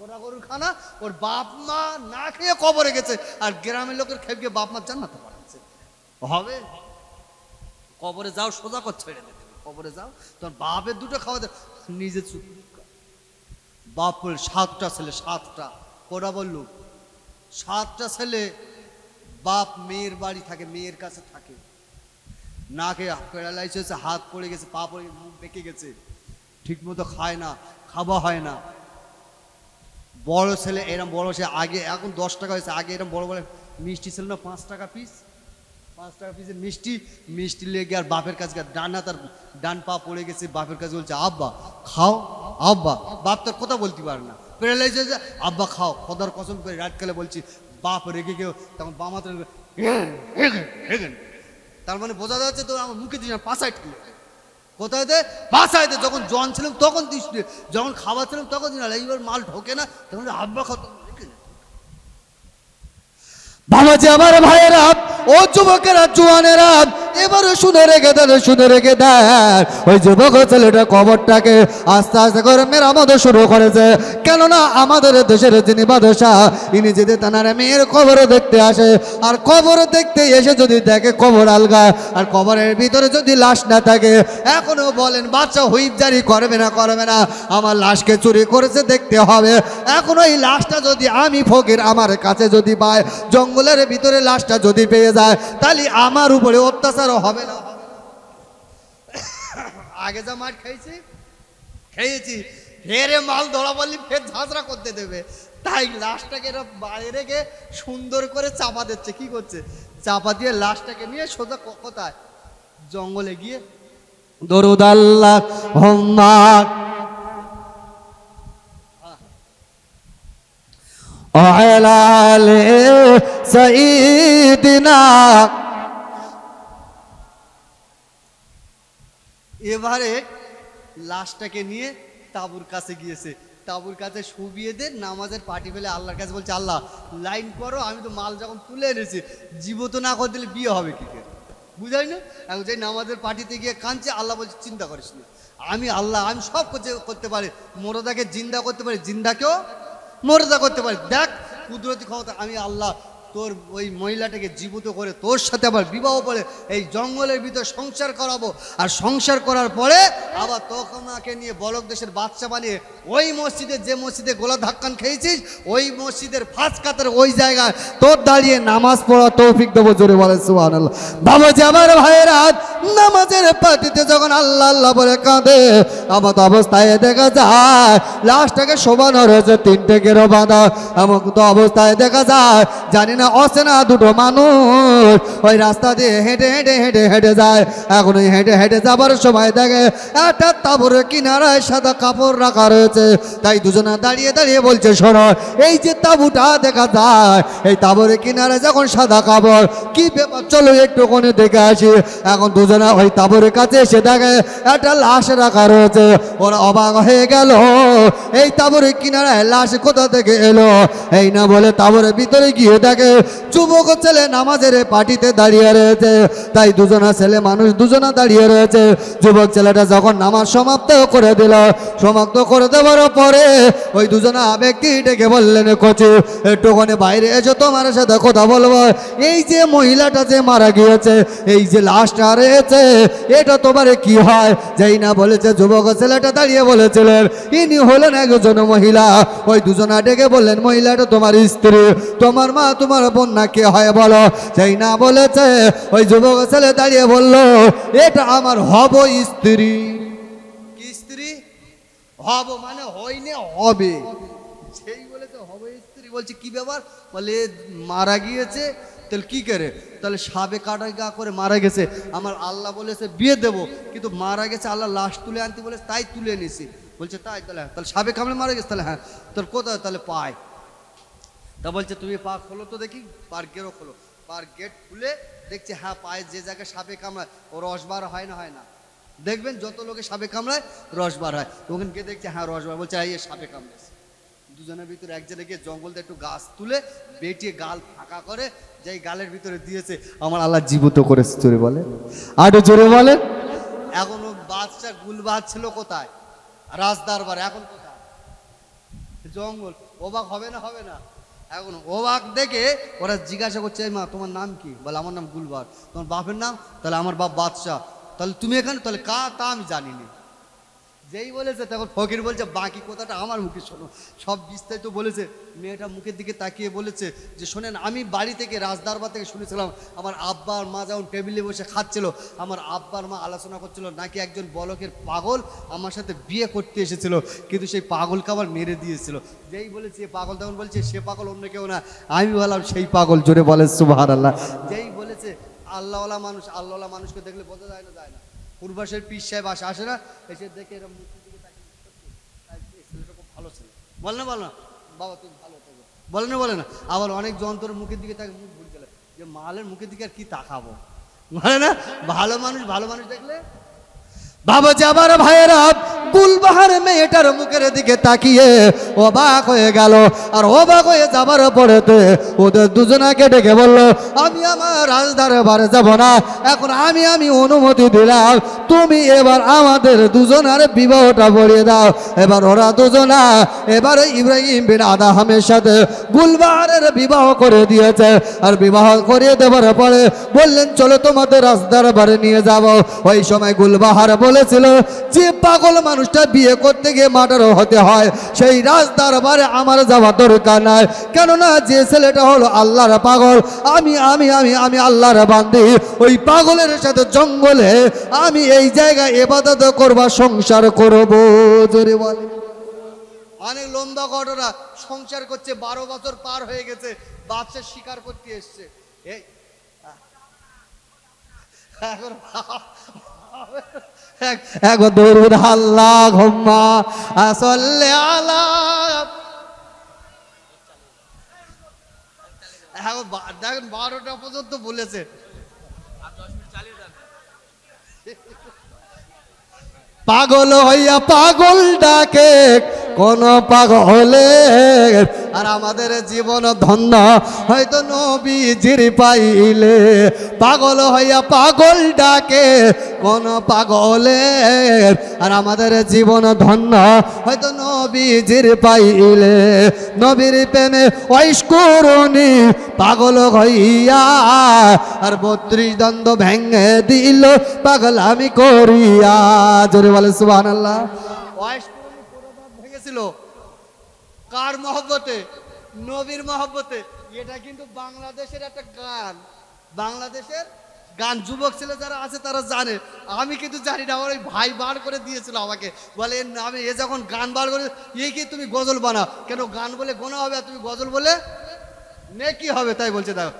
[SPEAKER 1] ওরা গরুর খানা, ওর বাপ মা না খেয়ে কবরে গেছে, আর গ্রামের লোকের খেয়ে গিয়ে বাপ মা জান্নাতে পাঠাচ্ছে। হবে? কবরে যাও, সোজা কর ছেড়ে দেবে, কবরে যাও, তোমার বাপের দুটো খাওয়াতে নিজে চুপ। বাপ বলে 7টা ছেলে, 7টা, কোটা বললো 7টা ছেলে। বাপ মেয়ের বাড়ি থাকে, মেয়ের কাছে থাকে, না খেয়ে প্যারালাইসিস, হাত পড়ে গেছে, পা পড়ে, মুখ বেঁকে গেছে, ঠিক মতো খায় না, খাওয়া হয় না। বড় ছেলে এরম বড়, সে আগে এখন 10 টাকা হয়েছে, আগে এরম বড় বড় মিষ্টি ছিল না, 5 টাকা পিস, 5 টাকা পিসে মিষ্টি লেগে আর বাপের কাছে ডানা, তার ডান পা পড়ে গেছে, বাপের কাছে বলছে আব্বা খাও, আব্বা। বাপ তার কথা বলতে পারে না, প্যারালাইসিস, আব্বা খাও, খোদার কসম করে রাত কালে বলছি। বাপ রেগে গেও তখন বামাতে, তার মানে বোঝা যাচ্ছে তো আমার মুখে দিস না, পাশায় ঠেলে। কোথায় দে? পাশায় দে। যখন জন ছিলাম তখন দিস, যখন খাওয়াচ্ছিলাম তখন দিন, এইবার মাল ঢোকে না, তখন আব্বা খত। বাবাজি আমার ভাইয়েরা, ও যুবকেরা, জওয়ানেরা, এবারে শুনে রেখে দেন, শুনে রেখে দেন। ওই যুবক ছেলেটা কবরটাকে আস্তে আস্তে করে মেরামত শুরু করেছে। কেননা আমাদের দেশের যিনি বাদশাহ, ইনি যদি তানার মেয়ের কবর দেখতে আসে, আর কবর দেখতে এসে যদি দেখে কবর আলগা, আর কবরের ভিতরে যদি লাশ না থাকে, এখনো বলেন বাচ্চা হুইপ জারি করবে না? করবে না? আমার লাশকে চুরি করেছে দেখতে হবে। এখন ওই লাশটা যদি আমি ফকির আমার কাছে যদি পায়, জঙ্গলের ভিতরে লাশটা যদি পেয়ে যায়, তাহলে আমার উপরে অত্যাচার হবে না? আগে যা মাঠ খেয়েছি, ফেরে মাল ধরা বললি ফের ঝাঁঝরা করতে দেবে, তাই লাশটাকে এরা বাইরে রেখে সুন্দর করে চাপা দিচ্ছে। কি করছে? চাপা দিয়ে লাশটাকে নিয়ে সোজা কোথায়? জঙ্গলে গিয়ে দরুদ আল্লাহুম্মা আলা আলি সাইয়্যিদিনা। এবারে লাশটাকে নিয়ে তাঁবুর কাছে গিয়েছে, তাঁবুর কাছে শুবিয়ে দেন, নামাজের পার্টি ফেলে আল্লাহর কাছে বলছে আল্লাহ লাইন করো, আমি তো মাল যখন তুলে এনেছি জীবত না করে দিলে বিয়ে হবে কি করে, বুঝাই না? এখন যে নামাজের পার্টিতে গিয়ে কাঁদছে, আল্লাহ বলছে চিন্তা করিস না, আমি আল্লাহ, আমি সব করতে পারি, মোরদাকে জিন্দা করতে পারি, জিন্দাকেও মোরদা করতে পারি, দেখ কুদরতি ক্ষমতা, আমি আল্লাহ তোর ওই মহিলাটাকে জীবিত করে তোর সাথে আবার বিবাহ করে এই জঙ্গলের ভিতরে সংসার করাবো, আর সংসার করার পরে আবার তোকে নিয়ে বলক দেশের বাচ্চা বানিয়ে ওই মসজিদে, যে মসজিদে গোলা ধাক্কান খেয়েছিস ওই মসজিদের ফাঁস কাতার ওই জায়গায় তোর দাঁড়িয়ে নামাজ পড়া তৌফিক দেবো, জোরে বলে সুবহানাল্লাহ। বাবা যে আমার ভাইয়েরা নামাজের পার্টিতে যখন আল্লাহ আল্লাহ বলে কাঁদে, আমার তো অবস্থায় দেখা যায় লাশটাকে শোভানো রয়েছে তিনটে গেরো বাঁধা, এমন তো অবস্থায় দেখা যায় জানি না অচেনা দুটো মানুষ ওই রাস্তা দিয়ে হেঁটে হেঁটে হেঁটে হেঁটে যায়। এখন ওই হেঁটে হেঁটে যাবার সময় দেখে একটা তাঁবুর কিনারায় সাদা কাপড় রাখা রয়েছে, তাই দুজনে দাঁড়িয়ে দাঁড়িয়ে বলছে শোনো, এই যে তাঁবুটা দেখা যায় এই তাঁবুর কিনারে যখন সাদা কাপড়, কি ব্যাপার চলো একটুখানি দেখে আসি। এখন দুজনে ওই তাঁবুর কাছে এসে দেখে একটা লাশ রাখা রয়েছে, ওরা অবাক হয়ে গেল, এই তাঁবুর কিনারায় লাশ কোথা থেকে এলো? এই না বলে তাঁবুর ভিতরে গিয়ে দেখে যুবক ছেলে নামাজের পার্টিতে দাঁড়িয়ে রয়েছে, তাই দুজনা ছেলে মানুষ দুজনা দাঁড়িয়ে রয়েছে। যুবক ছেলেটা যখন নামাজ সমাপ্ত করে দিল, সমাপ্ত করে দেওয়ার পরে ওই দুজনা ব্যক্তি ডেকে বললেন কচি একটুখানি বাইরে এসো, তোমার সাথে কথা বলবো। এই যে মহিলাটা যে মারা গিয়েছে, এই যে লাশটা রয়েছে, এটা তোমার কি হয়? যেই না বলেছে যুবক ছেলেটা দাঁড়িয়ে বলেছিলেন ইনি হলেন একজন মহিলা। ওই দুজনা ডেকে বললেন মহিলাটা তোমার স্ত্রী, তোমার মা তোমার বোন না, কে হয় বলো? যেই না বলেছে ওই যুবক ছেলে দাঁড়িয়ে বলল এটা আমার হব স্ত্রী। কি স্ত্রী? হব মানে হয়নি, হবে। সেই বলেছে হবে স্ত্রী, বলছে কি ব্যাপার? বলে মারা গিয়েছে, তাহলে কি করে? তাহলে সাবে কাটা গা করে মারা গেছে, আমার আল্লাহ বলেছে বিয়ে দেবো, কিন্তু মারা গেছে আল্লাহ লাশ তুলে আনতে বলেছে তাই তুলে এনেছি। বলছে তাই? তাহলে তাহলে সাবে কামড়ে মারা গেছে? তাহলে হ্যাঁ। তোর কোথায়? তাহলে পায়। তা বলছে তুমি পা খোলো তো দেখি, পার গেটও খোলো। পার গেট খুলে দেখছে হ্যাঁ পায়ে যে জায়গায় সাপে কামড়ায় ও রস বার হয় না, হয় না? দেখবেন যত লোকে সাপে কামড়ায় রস বার হয়, ওখানে গিয়ে দেখছে হ্যাঁ রস বার। বলছে এই সাপে কামড়েছে। দুজনের ভিতরে একজনে গিয়ে জঙ্গলতে একটু গাছ তুলে বেটিয়ে গাল ফাঁকা করে যেই গালের ভিতরে দিয়েছে, আমার আল্লাহ জীবিত করেছে, জোরে বলে আরো জোরে বলে। এখন বাদশা গুলবাদ ছিল কোথায়? রাজদরবার। এখন কোথায়? জঙ্গল। অবাক হবে না? হবে না? এখন অবাক দেখে ওরা জিজ্ঞাসা করছে মা তোমার নাম কি? বলে আমার নাম গুলবার। তোমার বাপের নাম? তাহলে আমার বাপ বাদশাহ। তাহলে তুমি এখানে? তাহলে তা আমি জানিনি। যেই বলেছে তখন ফকির বলছে বাকি কথাটা আমার মুখে শোনো, সব বিস্তারিত বলেছে। মেয়েটা মুখের দিকে তাকিয়ে বলেছে যে শোনেন, আমি বাড়ি থেকে রাজদরবার থেকে শুনেছিলাম আমার আব্বা আর মা যখন টেবিলে বসে খাচ্ছিল, আমার আব্বা আর মা আলোচনা করছিল নাকি একজন বলকের পাগল আমার সাথে বিয়ে করতে এসেছিল, কিন্তু সেই পাগলকে আবার মেরে দিয়েছিল। যেই বলেছে পাগল, তখন বলছে সে পাগল অন্য কেউ না, আমি বললাম সেই পাগল, জোরে বলে সুবহানাল্লাহ। যেই বলেছে আল্লাহওয়ালা মানুষ, আল্লাহওয়ালা মানুষকে দেখলে বোঝা যায় না, যায় না? পূর্বাসের পীর সাহেব আসে না, এসে দেখে এরকম মুখের দিকে তাকিয়ে ছেলেটা খুব ভালো ছিল, বলে না বল না বাবা তুমি ভালো থাকবে, বলে না বলে না। আবার অনেক যন্ত্রের মুখের দিকে তাকে মুখ ভুল গেলে যে মালের মুখের দিকে আর কি তাকাবো, বলে না? ভালো মানুষ দেখলে বাবা যাবার ভাইয়েরা গুলবাহার মেয়েটার মুখের দিকে তাকিয়ে অবাক হয়ে গেল। আর অবাক হয়ে যাবার পরেতে ওদের দুজনাকে ডেকে বলল আমি আমার রাজদরবারে যাব না, এখন আমি অনুমতি দিলাম, তুমি এবার আমাদের দুজনার বিবাহটা পড়িয়ে দাও। এবার ওরা দুজনা এবার ইব্রাহিম বিন আদহামের সাথে গুলবাহারের বিবাহ করে দিয়েছে। আর বিবাহ করিয়ে দেওয়ার পরে বললেন চলো তোমাদের রাজদরবারে নিয়ে যাব। ওই সময় গুলবাহার বলেছিল যে পাগল মানুষটা বিয়ে করতে গিয়ে মার্ডার হতে হয়, সেই রাজদরবারে আমার যাওয়া দরকার নাই, কেননা যে ছেলেটা হলো আল্লাহর পাগল, আমি আল্লাহর বান্দি, ওই পাগলের সাথে জঙ্গলে আমি এই জায়গায় ইবাদত করব, সংসার করব, জোরে বলে। অনেক লম্বা ঘটনা, সংসার করছে, 12 বছর পার হয়ে গেছে, বাচ্চা শিকার করতে এসছে। এই এখন এক দরুদ আল্লাহুম্মা সাল্লি আলা, দেখেন 12টা পর্যন্ত বলেছে। পাগল হইয়া পাগল ডাকে কোন পাগলে, আর আমাদের জীবন ধন্য হয়তো নবীজির পাইলে। পাগল হইয়া পাগল ডাকে কোন পাগলে, আর আমাদের জীবন ধন্য হয়তো নবীজির পাইলে। নবীর প্রেমে ওয়াইশ করুনি পাগল হইয়া, আর 32 দ্বন্দ্ব ভেঙে দিল পাগল আমি করিয়া। জোরে বলে সুবহানাল্লাহ। ওয়াইশ করুনি পুরোটা ভেঙেছিল কার মহব্বতে? নবীর মহব্বতে। এটা কিন্তু বাংলাদেশের একটা গান, বাংলাদেশের গান। যুবক ছেলে যারা আছে তারা জানে, আমি কিন্তু জানি না। আমার ওই ভাই বার করে দিয়েছিল আমাকে, বলে আমি এ যখন গান বার করে কি তুমি গজল বানাও কেন? গান বলে গোনা হবে আর তুমি গজল বলে নেকি হবে, তাই বলছে। দেখো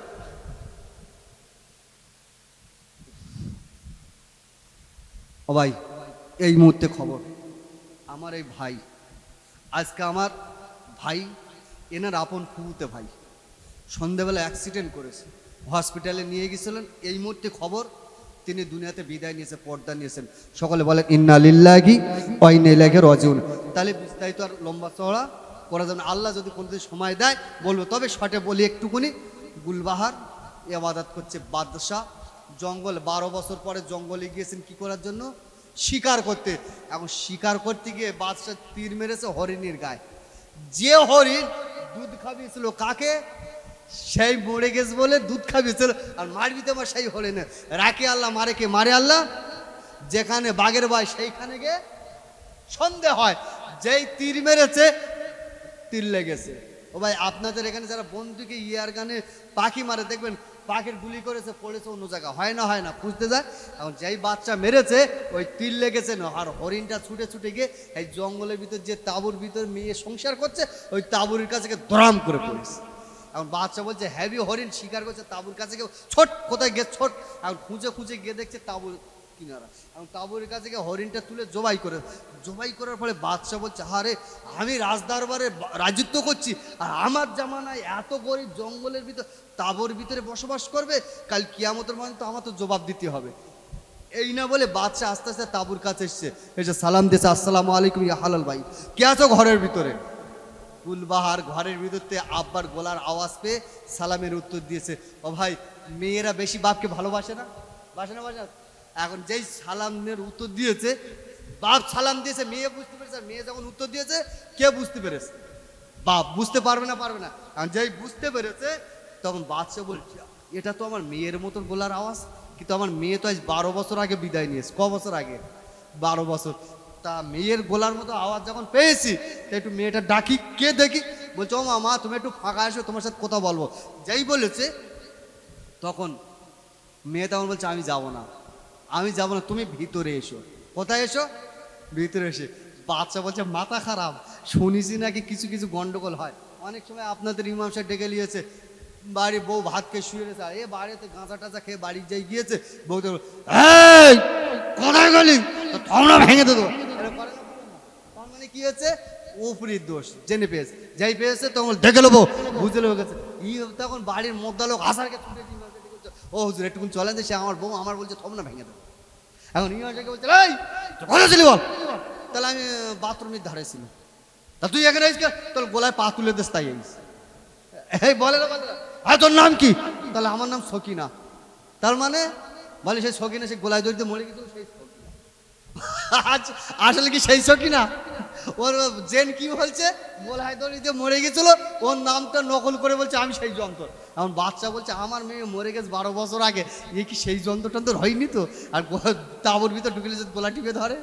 [SPEAKER 1] ও ভাই, এই মুহূর্তে খবর, আমার এই ভাই, আজকে আমার ভাই, এনার আপন ফুফুতে ভাই সন্ধ্যেবেলা অ্যাক্সিডেন্ট করেছে, হসপিটালে নিয়ে গেছিলেন। এই মুহূর্তে খবর তিনি দুনিয়াতে বিদায় নিয়েছে, পর্দা নিয়েছেন। সকলে বলেন ইন্না লিল্লাহি ওয়া ইন্না ইলাইহি রাজিউন। তাহলে বিস্তারিত আর লম্বা চওড়া করা যাবে না। আল্লাহ যদি কোনোদিন সময় দেয় বলবো, তবে শর্টে বলি একটুকুনি। গুলবাহার ইবাদত করছে বাদশাহ, জঙ্গল 12 বছর পরে জঙ্গলে গিয়েছেন কি করার জন্য? শিকার করতে। এখন শিকার করতে গিয়ে বাদশাহ তীর মেরেছে হরিণীর গায়ে। যে হরিণ দুধ খাবিয়েছিল কাকে? সেই মরে গেছে বলে দুধ খাবিয়েছিল, আর মারবি তো আমার সেই হরিণে। রাখে আল্লাহ, মারে কে? মারে আল্লাহ। যেখানে বাঘের ভয় সেইখানে গিয়ে সন্দেহ হয়। যেই তীর মেরেছে তীর লেগেছে। ও ভাই, আপনাদের এখানে যারা বন্ধুকে ইয়ার গানে পাখি মারে দেখবেন, পাখির গুলি করেছে পড়েছে অন্য জায়গা, হয় না? হয় না, খুঁজতে যায়। এখন যেই বাচ্চা মেরেছে ওই তীর লেগেছে না, আর হরিণটা ছুটে ছুটে গিয়ে এই জঙ্গলের ভিতর যে তাঁবুর ভিতর মেয়ে সংসার করছে ওই তাঁবুর কাছে গিয়ে দরাম করে পড়েছে। এখন বাচ্চা বলছে হ্যাভি হরিণ শিকার করছে, তাঁবুর কাছে গিয়ে ছোট, কোথায় গিয়ে ছোট। এখন খুঁজে খুঁজে গিয়ে দেখছে তাঁবুর কিনারা। এখন তাঁবুর কাছে গিয়ে হরিণটা তুলে জবাই করার ফলে বাদশা বলছে আরে আমি রাজদরবারে রাজত্ব করছি, আর আমার জামানায় এত গরিব জঙ্গলের ভিতর তাঁবুর ভিতরে বসবাস করবে, কাল কিয়ামতের মানে তো আমার তো জবাব দিতে হবে। এই না বলে বাদশা আস্তে আস্তে তাঁবুর কাছে এসে সালাম দিয়েছে, আসসালামু আলাইকুম ইয়া হালাল ভাই, কে আছো ঘরের ভিতরে? গুলবাহার ঘরের ভিতরতে আব্বার গলার আওয়াজ পেয়ে সালামের উত্তর দিয়েছে। ও ভাই, মেয়েরা বেশি বাপকে ভালোবাসে না? বাসে না? বাসে না? এখন যেই সালামের উত্তর দিয়েছে, বাপ সালাম দিয়েছে, মেয়ে বুঝতে পেরেছে। মেয়ে যখন উত্তর দিয়েছে, কে বুঝতে পেরেছে? বাপ। বুঝতে পারবে না? পারবে না। কারণ যেই বুঝতে পেরেছে তখন বাদশা বলছে এটা তো আমার মেয়ের মতন গলার আওয়াজ, কিন্তু আমার মেয়ে তো আজ 12 বছর আগে বিদায় নিয়েছে। ক বছর আগে? 12 বছর। তা মেয়ের গলার মতো আওয়াজ যখন পেয়েছি, তা একটু মেয়েটা ডাকি, কে দেখি। বলছে ও মা, তুমি একটু ফাঁকা এসো, তোমার সাথে কথা বলবো। যেই বলেছে তখন মেয়ে তখন বলছে আমি যাব না, আমি যাব না, তুমি ভিতরে এসো। কোথায় এসো? ভিতরে এসে বাচ্চা বলছে মাথা খারাপ, শুনেছি নাকি কিছু কিছু গন্ডগোল হয়। অনেক সময় আপনাদের ইমাম সাহেব ডেকে নিয়েছে, বাড়ি বউ ভাত খেয়ে শুয়ে রয়েছে, এ বাড়িতে গাঁজা টাজা খেয়ে বাড়ি যাই গিয়েছে। বউ তো এই কোথায় গেলি, তোমরা ভেঙে দেবো। তার মানে কি হচ্ছে? উপরির দোষ জেনে পেয়েছে। যাই পেয়েছে তখন দেখে নেবো, বুঝে নেবো গেছে। তখন বাড়ির মধ্যে লোক আসারকে ছুটে ও হুজুর একটুকুন চলেন, সে আমার বউ আমার বলছে তোমরা ভেঙে দেবো। এখন ইমামকে বলছে এই কোথায় ছিলি বল? তাহলে আমি বাথরুমের ধারে ছিল। তা তুই এখানে আইস, তোর গোলায় পা তুলে দিস তাই আইস। এই বলে না, আর তোর নাম কি? তাহলে আমার নাম সকিনা। তার মানে বলে সেই সকিনা সে গোলায় দড়িতে মরে গেছিল, সেই সকিনা। আসলে কি সেই সকিনা? ওর জেন কি বলছে, গোলায় দড়িতে মরে গেছিল, ওর নামটা নকল করে বলছে আমি সেই যন্ত্র। এখন বাচ্চা বলছে আমার মেয়ে মরে গেছে 12 বছর আগে, এ কি সেই যন্ত্র টন্ত্র হয়নি তো? আর তাবুর ভিতর ঢুকলে গোলা টিপে ধরে।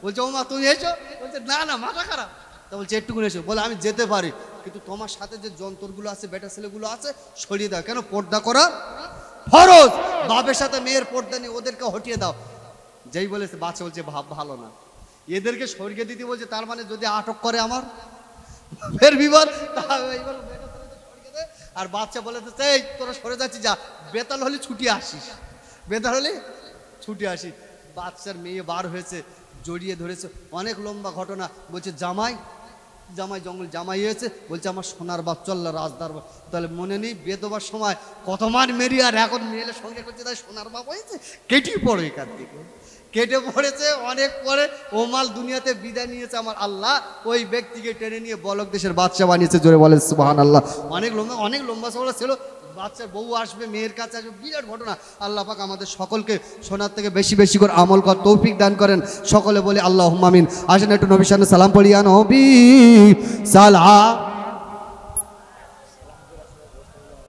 [SPEAKER 1] বলছে ও মা তুমি এসো। বলছে না না, মাথা খারাপ। তা বলছে একটুকুন এসো। বলে আমি যেতে পারি, কিন্তু তোমার সাথে যে যন্ত্রগুলো আছে, বেটা ছেলেগুলো আছে, সরিয়ে দাও। কেন? পর্দা করা ফরজ। বাপের সাথে মেয়ের পর্দা নেই, ওদেরকে হটিয়ে দাও। যেই বলেছে বাচ্চা বলছে ভাব ভালো না, এদেরকে সরিয়ে দিতে বলছে। তার মানে যদি আটক করে আমার ফের বিপদ। আর বাচ্চা বলে এই তোরা সরে যাচ্ছি, যা বেতাল হলে ছুটি আসিস, বেতাল হলে ছুটি আসিস। বাচ্চার মেয়ে বার হয়েছে, জড়িয়ে ধরেছে, অনেক লম্বা ঘটনা। বলছে জামাই জামাই জঙ্গল জামাই হয়েছে, বলছে আমার সোনার বাপ চল রাজদার বাপ। তাহলে মনে নেই বিয়ে দেবার সময় কত মার মেরি, আর এখন মেয়েলে সঙ্গে করছে তাই সোনার বাপ হয়েছে। কেটেই পড়ো এখান থেকে, কেটে পড়েছে অনেক পরে। ও মাল দুনিয়াতে বিদায় নিয়েছে আমার আল্লাহ, ওই ব্যক্তিকে টেনে নিয়ে বলক দেশের বাদশা বানিয়েছে। জোরে বলেন সুবহানাল্লাহ। অনেক লম্বা চওড়া ছিল। বাচ্চার বউ আসবে, মেয়ের কাছে আসবে, বিরাট ঘটনা। আল্লাহ পাক আমাদের সকলকে শোনার থেকে বেশি বেশি করে আমল কর তৌফিক দান করেন। সকলে বলি আল্লাহুম্মা আমিন। আসেন একটু নবীর সামনে সালাম পড়িয়া নবী সালাম